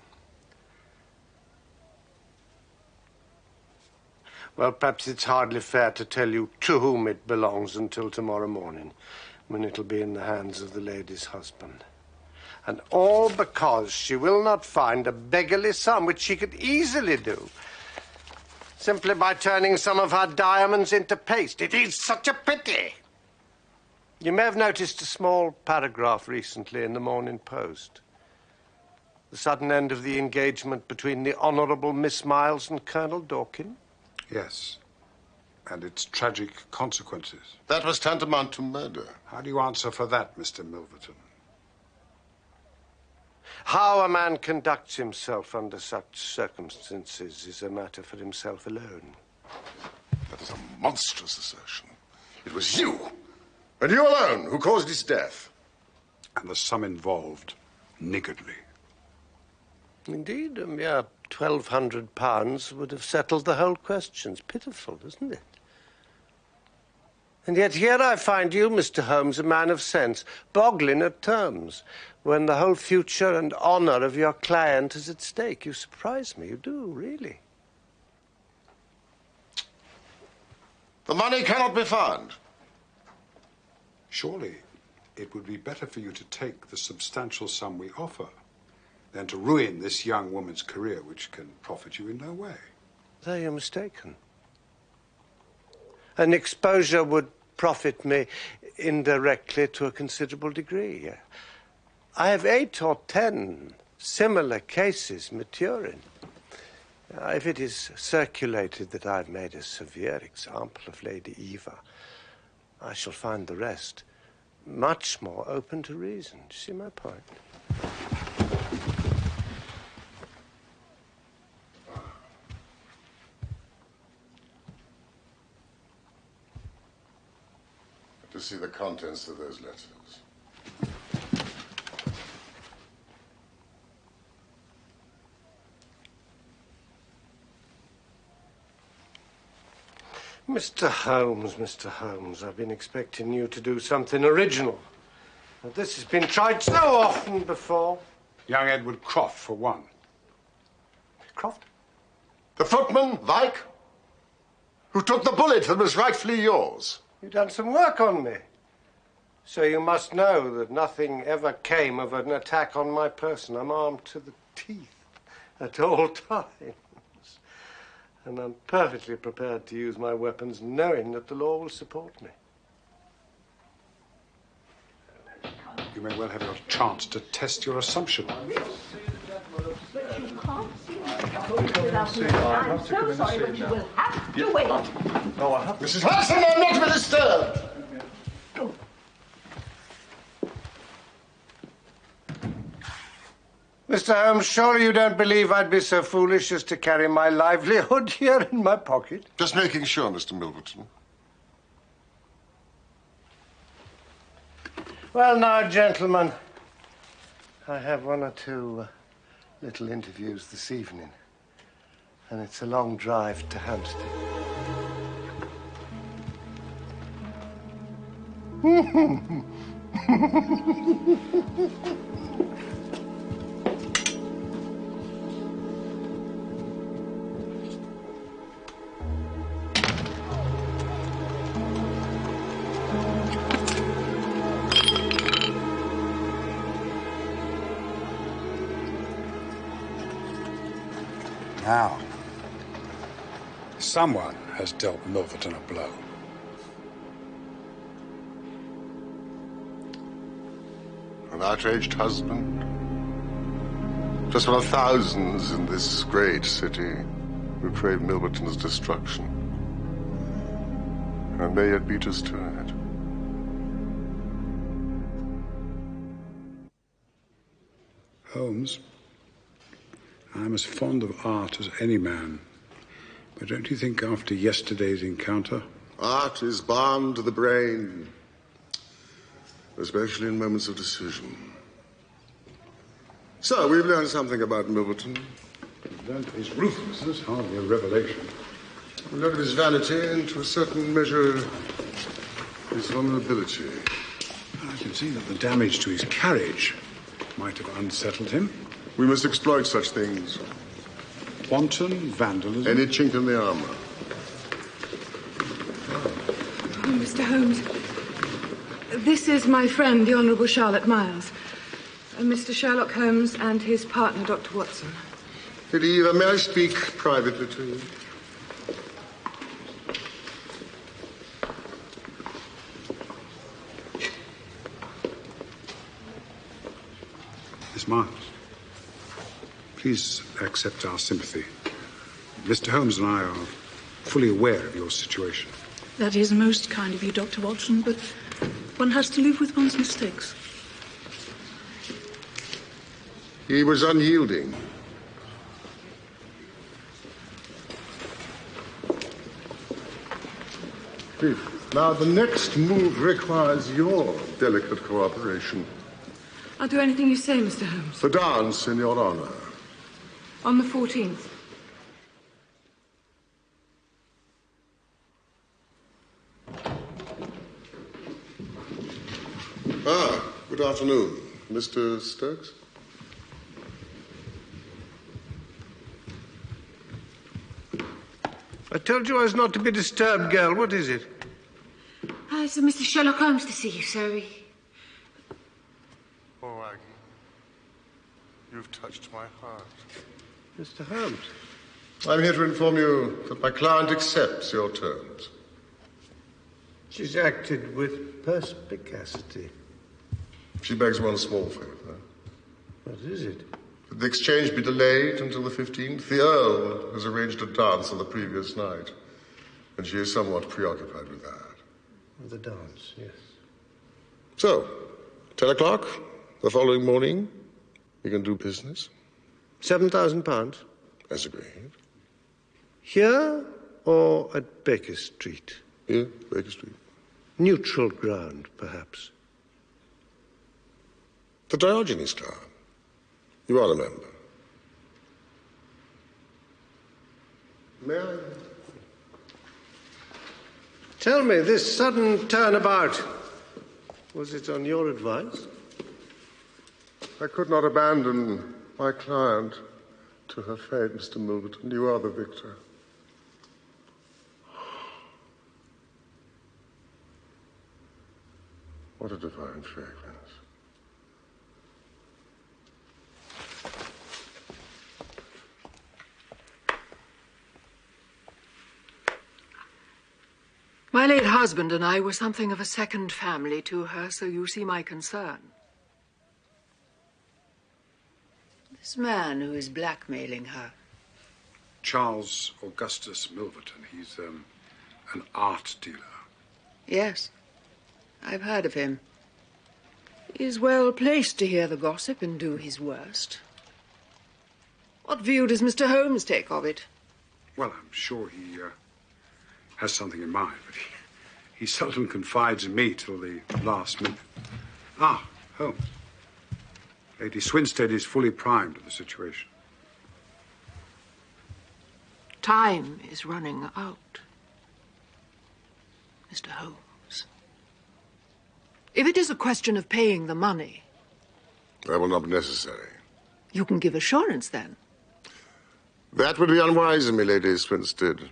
Well, perhaps it's hardly fair to tell you to whom it belongs until tomorrow morning, when it'll be in the hands of the lady's husband. And all because she will not find a beggarly sum, which she could easily do, simply by turning some of her diamonds into paste. It is such a pity. You may have noticed a small paragraph recently in the Morning Post. The sudden end of the engagement between the Honourable Miss Miles and Colonel Dorkin. Yes. And its tragic consequences. That was tantamount to murder. How do you answer for that, Mr. Milverton? How a man conducts himself under such circumstances is a matter for himself alone. That is a monstrous assertion. It was you, and you alone, who caused his death. And the sum involved, niggardly. Indeed, a mere £1,200 would have settled the whole question. It's pitiful, isn't it? And yet here I find you, Mr. Holmes, a man of sense, boggling at terms, when the whole future and honour of your client is at stake. You surprise me, you do, really. The money cannot be found. Surely it would be better for you to take the substantial sum we offer than to ruin this young woman's career, which can profit you in no way. There you're mistaken. An exposure would profit me indirectly to a considerable degree. I have 8 or 10 similar cases maturing. If it is circulated that I've made a severe example of Lady Eva, I shall find the rest much more open to reason. Do you see my point? To see the contents of those letters. Mr. Holmes, I've been expecting you to do something original. Now, this has been tried so often before. Young Edward Croft, for one. Croft? The footman, Vike, who took the bullet that was rightfully yours. You've done some work on me. So you must know that nothing ever came of an attack on my person. I'm armed to the teeth at all times. And I'm perfectly prepared to use my weapons knowing that the law will support me. You may well have your chance to test your assumption. I'm so sorry, but you will have to wait. No, I have. Mrs. Hudson, I'm not to be disturbed. Mr. Holmes, surely you don't believe I'd be so foolish as to carry my livelihood here in my pocket? Just making sure, Mr. Milverton. Well, now, gentlemen, I have 1 or 2 little interviews this evening, and it's a long drive to Hampstead. Now, someone has dealt Milverton a blow. An outraged husband. Just one of thousands in this great city who crave Milverton's destruction. And may yet beat us to it. Holmes, I'm as fond of art as any man. But don't you think after yesterday's encounter? Art is balm to the brain, especially in moments of decision. So, we've learned something about Milverton. We've learned his ruthlessness, hardly a revelation. We learned of his vanity and, to a certain measure, his vulnerability. I can see that the damage to his carriage might have unsettled him. We must exploit such things. Wanton vandalism? Any chink in the armor. Oh, Mr. Holmes, this is my friend, the Honourable Charlotte Miles. Mr. Sherlock Holmes and his partner, Dr. Watson. Lady Eva, may I speak privately to you? Miss Miles, please accept our sympathy. Mr. Holmes and I are fully aware of your situation. That is most kind of you, Dr. Watson, but one has to live with one's mistakes. He was unyielding. Now, the next move requires your delicate cooperation. I'll do anything you say, Mr. Holmes. The dance in your honor. On the 14th. Good afternoon. Mr. Stokes? I told you I was not to be disturbed, girl. What is it? It's Mr. Sherlock Holmes to see you, sir. Oh, Aggie, you've touched my heart. Mr. Holmes? I'm here to inform you that my client accepts your terms. She's acted with perspicacity. She begs one small favour. What is it? That the exchange be delayed until the 15th. The Earl has arranged a dance on the previous night, and she is somewhat preoccupied with that. The dance, yes. So, 10 o'clock the following morning, we can do business. £7,000? As agreed. Here or at Baker Street? Here, Baker Street. Neutral ground, perhaps. The Diogenes Club. You are a member. May I? Tell me, this sudden turnabout, was it on your advice? I could not abandon my client to her fate, Mr. Milverton. You are the victor. What a divine fragrance. My late husband and I were something of a second family to her, so you see my concern. This man who is blackmailing her. Charles Augustus Milverton. He's an art dealer. Yes, I've heard of him. He's well placed to hear the gossip and do his worst. What view does Mr. Holmes take of it? Well, I'm sure he has something in mind, but he seldom confides in me till the last minute. Ah, Holmes. Lady Swinstead is fully primed of the situation. Time is running out, Mr. Holmes. If it is a question of paying the money... That will not be necessary. You can give assurance, then. That would be unwise of me, Lady Swinstead.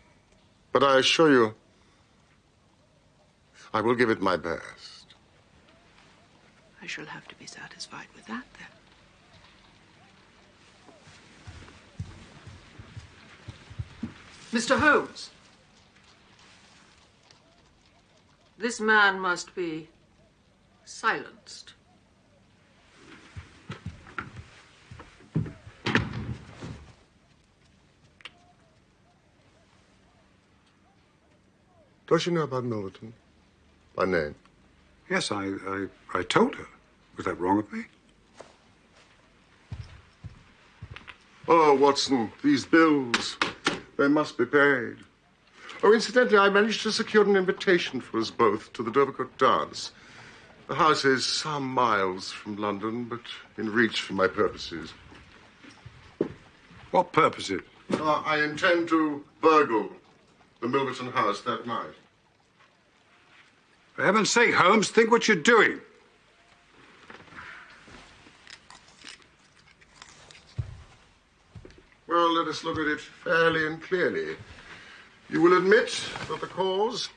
But I assure you, I will give it my best. I shall have to be satisfied with that, then. Mr. Holmes. This man must be silenced. Does she know about Milverton? By name? Yes, I told her. Was that wrong of me? Oh, Watson, these bills, they must be paid. Oh, incidentally, I managed to secure an invitation for us both to the Dovercourt dance. The house is some miles from London, but in reach for my purposes. What purposes? I intend to burgle the Milverton house that night. For heaven's sake, Holmes, think what you're doing. Well, let us look at it fairly and clearly. You will admit that the cause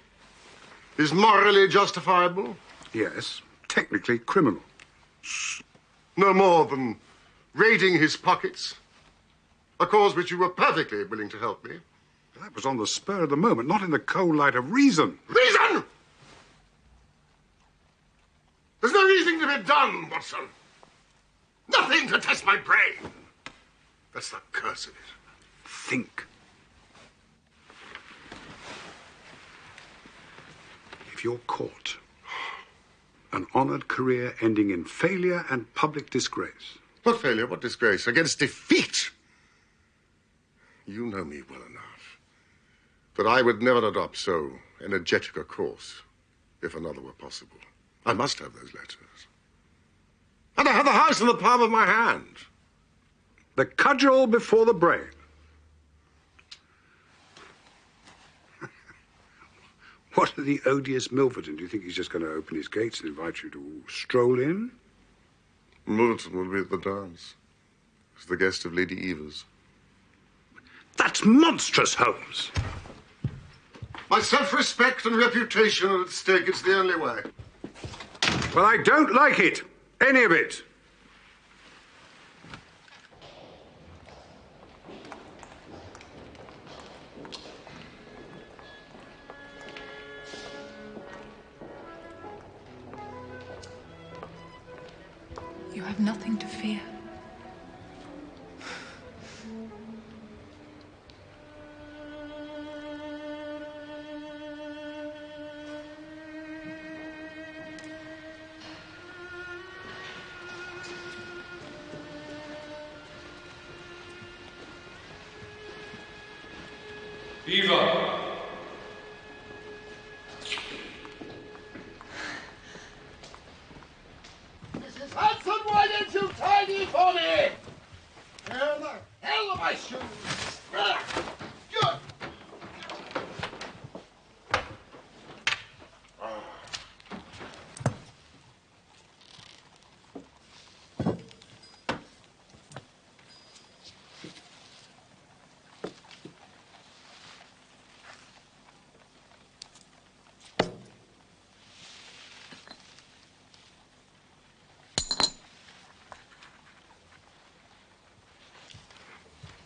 is morally justifiable? Yes, technically criminal. No more than raiding his pockets. A cause which you were perfectly willing to help me. That was on the spur of the moment, not in the cold light of reason. Reason? There's no reasoning to be done, Watson. Nothing to test my brain. That's the curse of it. Think. If you're caught, an honored career ending in failure and public disgrace. What failure? What disgrace? Against defeat. You know me well enough. But I would never adopt so energetic a course if another were possible. I must have those letters. And I have the house in the palm of my hand. The cudgel before the brain. What of the odious Milverton? Do you think he's just going to open his gates and invite you to stroll in? Milverton will be at the dance as the guest of Lady Eva's. That's monstrous, Holmes. My self-respect and reputation are at stake. It's the only way. Well, I don't like it. Any of it. You have nothing to fear. Eva! Mrs. Hudson, why don't you tidy for me? Where the hell are my shoes? Good.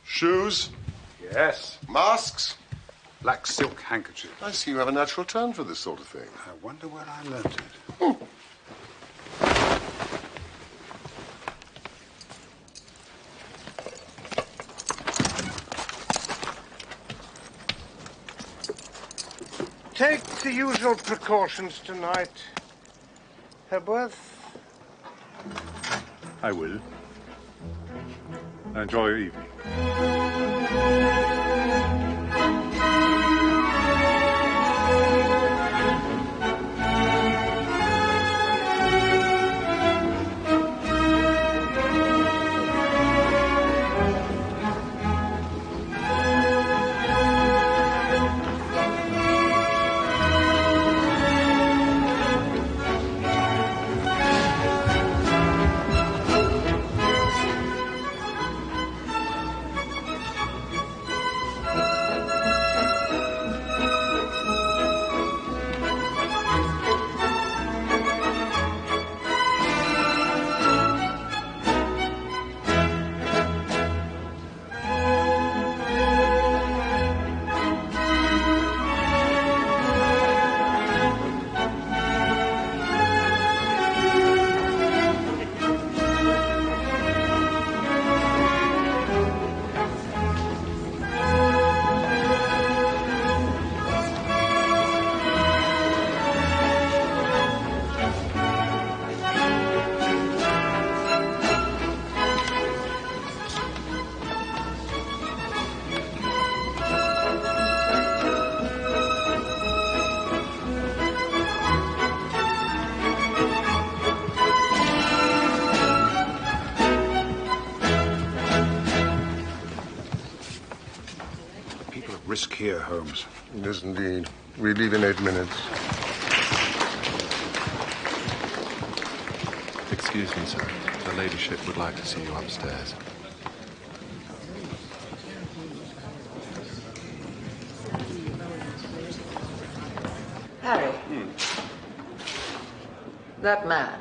Shoes? Yes. Masks? Black silk handkerchief. I see you have a natural turn for this sort of thing. I wonder where I learnt it. Take the usual precautions tonight, Hepworth. I will. Enjoy your evening. Risk here, Holmes. Yes, indeed. We leave in 8 minutes. Excuse me, sir. Her ladyship would like to see you upstairs. Harry. That man.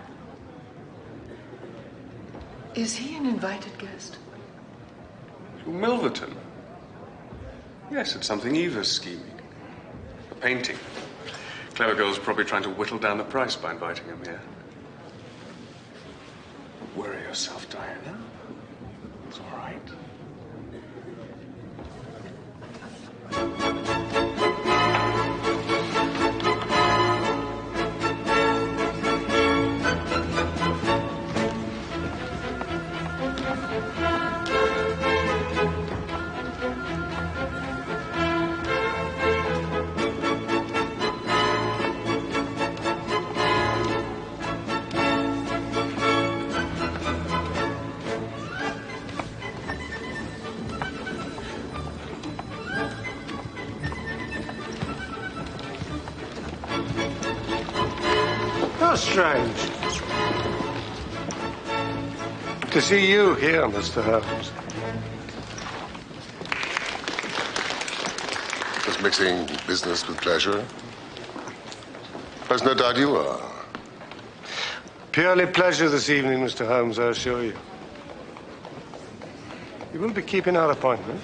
Is he an invited guest? Milverton? Yes, it's something Eva's scheming. A painting. Clever girl's probably trying to whittle down the price by inviting him here. Worry yourself, Diana. It's all right. How strange to see you here, Mr. Holmes. Just mixing business with pleasure. There's no doubt you are. Purely pleasure this evening, Mr. Holmes, I assure you. You will be keeping our appointment.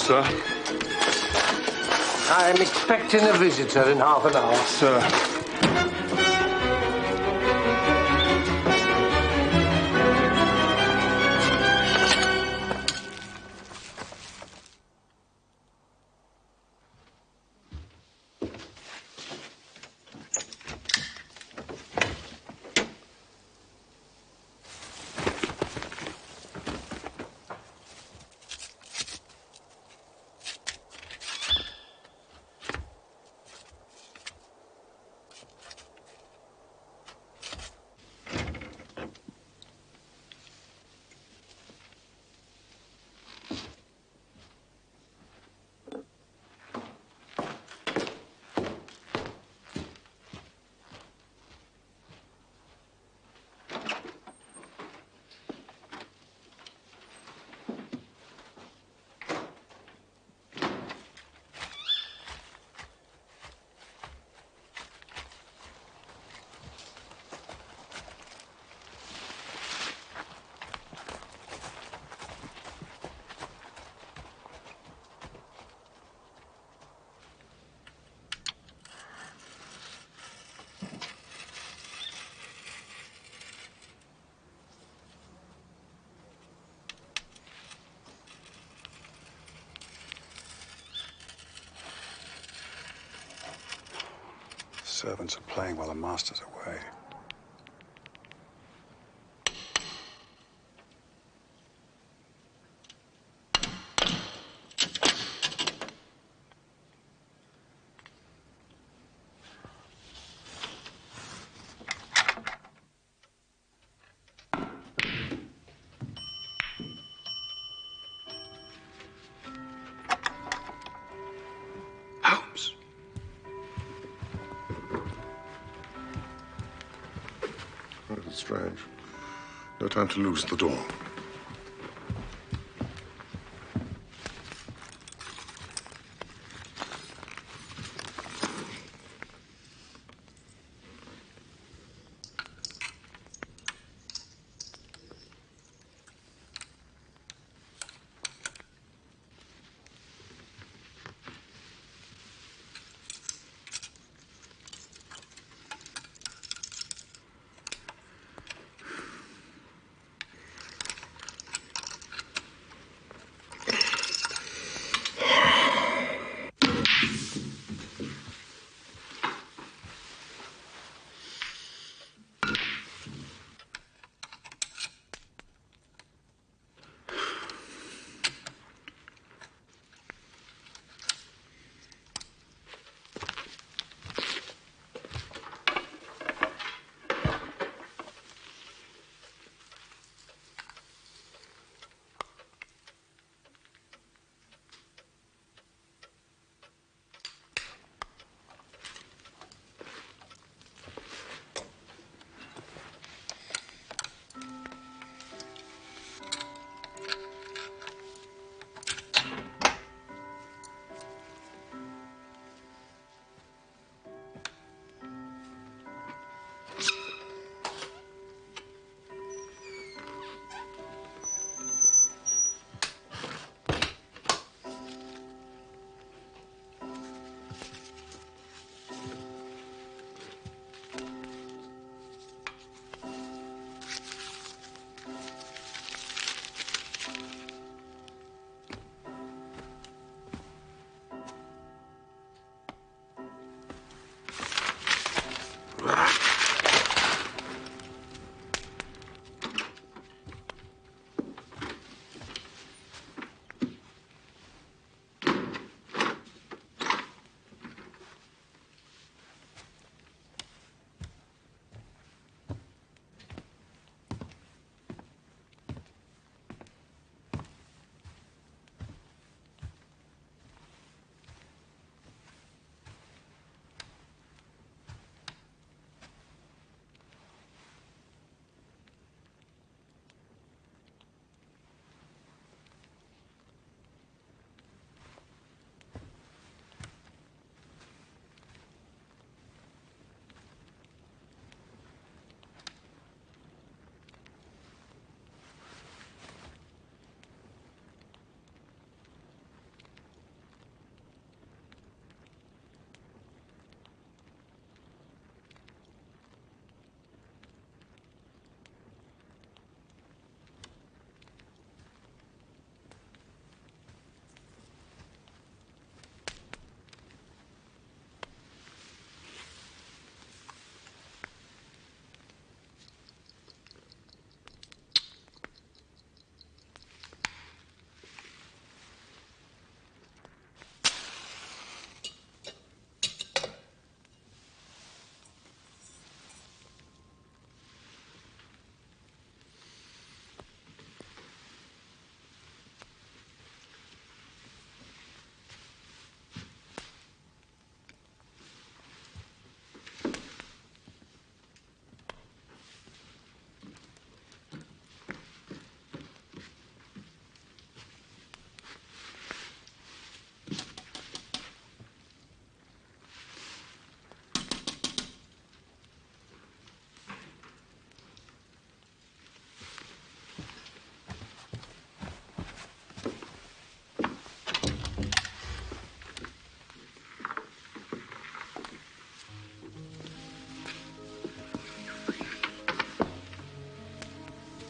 Sir? I'm expecting a visitor in half an hour. Sir. Servants are playing while the master's away. Holmes. That's strange. No time to lose at the door.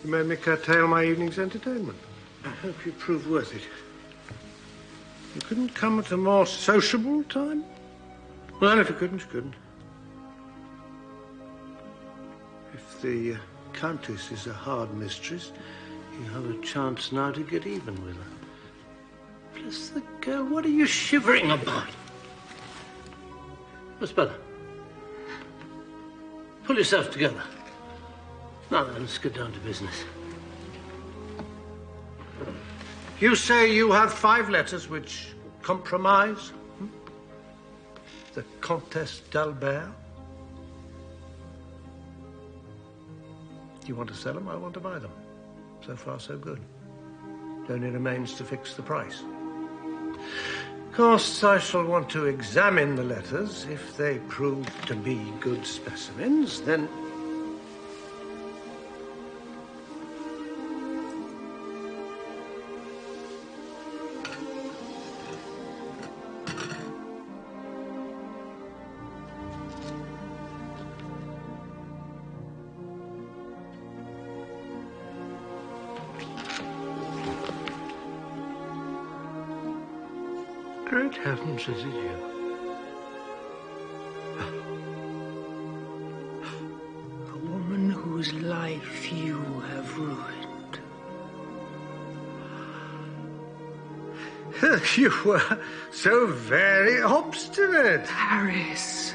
You made me curtail my evening's entertainment. I hope you prove worth it. You couldn't come at a more sociable time? Well, if you couldn't, you couldn't. If the Countess is a hard mistress, you have a chance now to get even with her. Bless the girl, what are you shivering about? What's better? Pull yourself together. Now then, let's get down to business. You say you have 5 letters which compromise the Comtesse d'Albert? You want to sell them? I want to buy them. So far, so good. It only remains to fix the price. Of course, I shall want to examine the letters. If they prove to be good specimens, then... Great heavens, is it you? A woman whose life you have ruined. You were so very obstinate. Paris.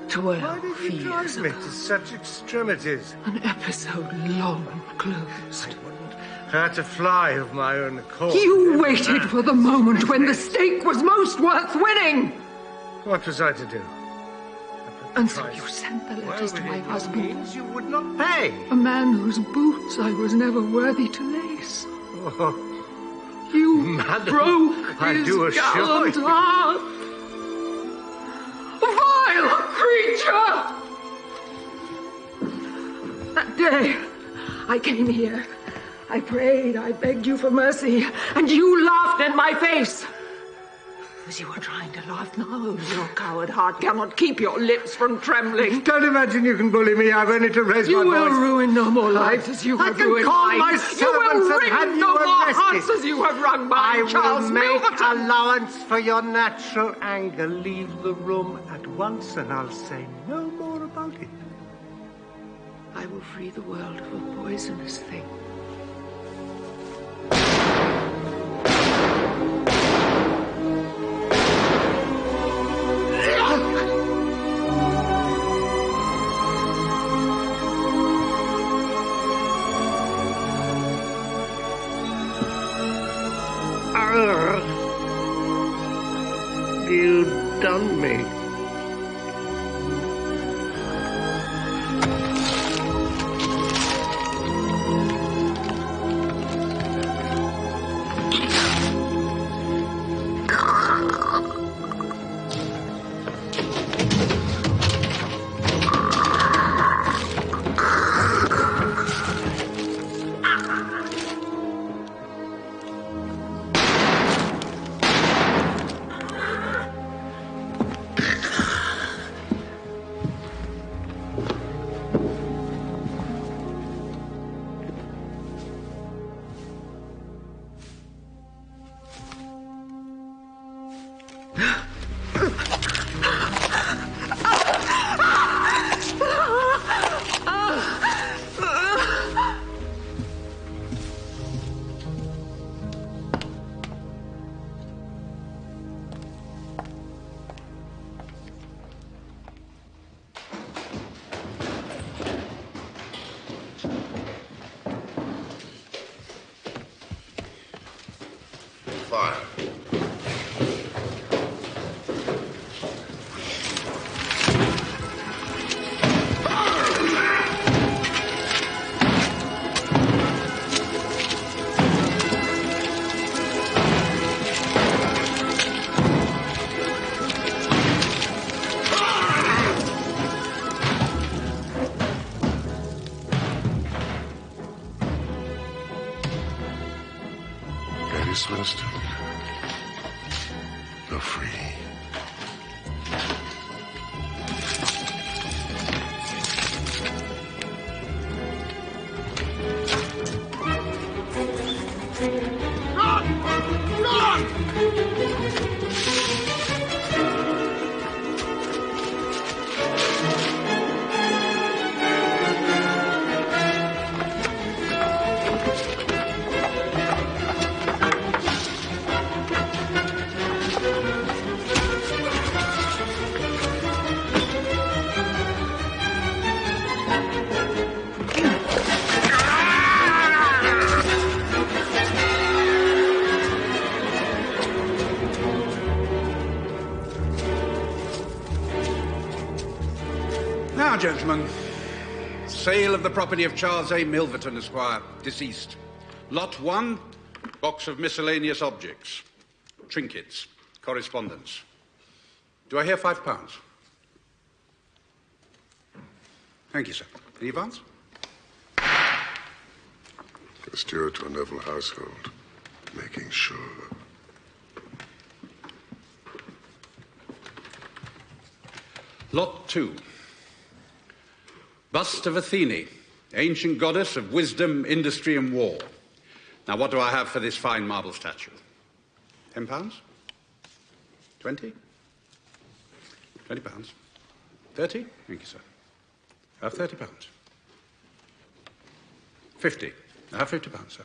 12 Why did you drive me to such extremities? An episode long closed. I had to fly of my own accord. You waited for the moment when the stake was most worth winning. What was I to do? And so you sent the letters to my husband. You would not pay. A man whose boots I was never worthy to lace. Oh, you madam, broke I his do assure gallant you. heart. Vile creature! That day, I came here. I prayed, I begged you for mercy, and you laughed in my face. As you were trying to laugh now, your coward heart cannot keep your lips from trembling. Don't imagine you can bully me. I've only to raise my voice. You will ruin no more lives as you have ruined mine. My You will and wring have no you more arrested. hearts as you have wrung mine, I Charles will make Milverton. allowance for your natural anger. Leave the room at once, and I'll say no more about it. I will free the world of a poisonous thing. You done me. Fire. Ladies Winston, you're free. Run! Run! Now, gentlemen, sale of the property of Charles A. Milverton, Esquire, deceased. Lot 1, box of miscellaneous objects, trinkets, correspondence. Do I hear £5? Thank you, sir. Any advance? A steward to a noble household, making sure. Lot 2. Bust of Athene, ancient goddess of wisdom, industry, and war. Now, what do I have for this fine marble statue? £10? 20? £20? 30? Thank you, sir. I have £30. 50. I have £50, sir.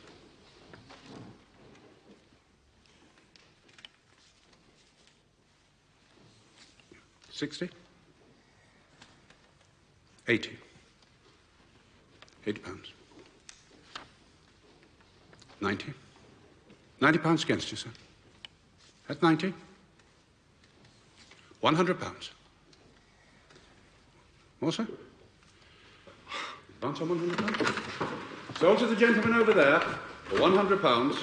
60? 80. £80. 90? £90 against you, sir. That's 90. £100. More, sir? Advance on £100. Sold to the gentleman over there for £100.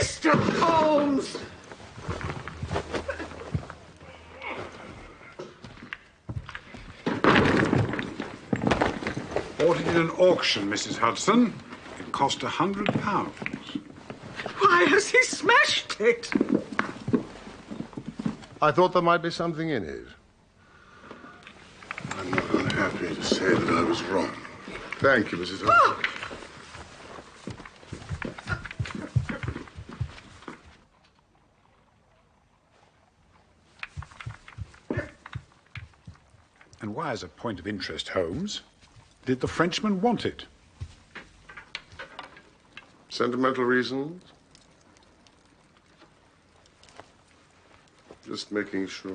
Mr. Holmes! Bought it in an auction, Mrs. Hudson. It cost £100. Why has he smashed it? I thought there might be something in it. I'm not unhappy to say that I was wrong. Thank you, Mrs. Hudson. And why, as a point of interest, Holmes, did the Frenchman want it? Sentimental reasons? Just making sure.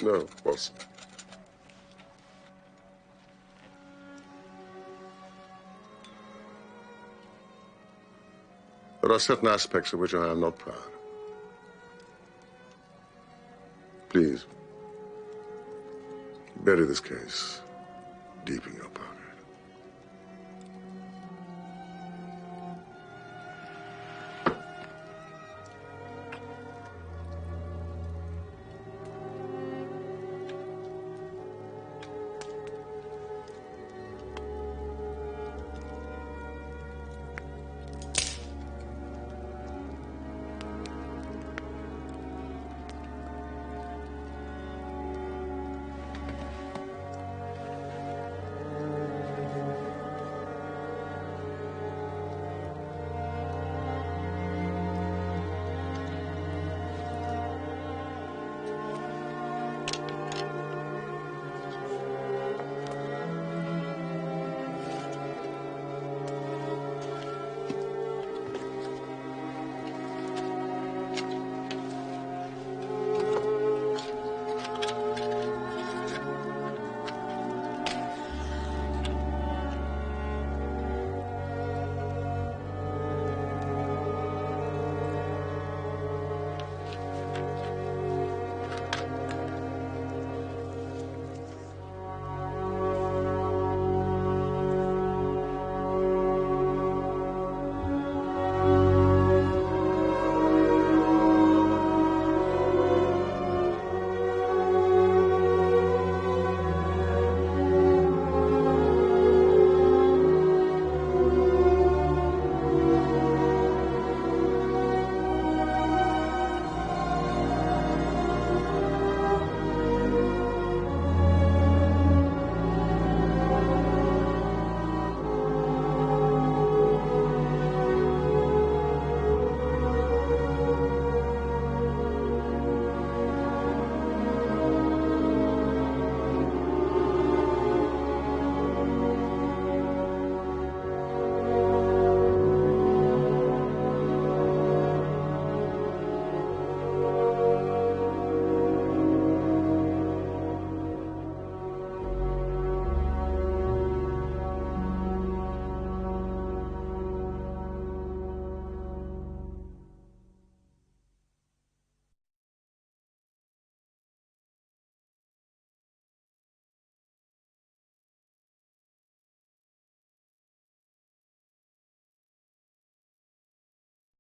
No, Watson. There are certain aspects of which I am not proud. Please, bury this case deep in your pocket.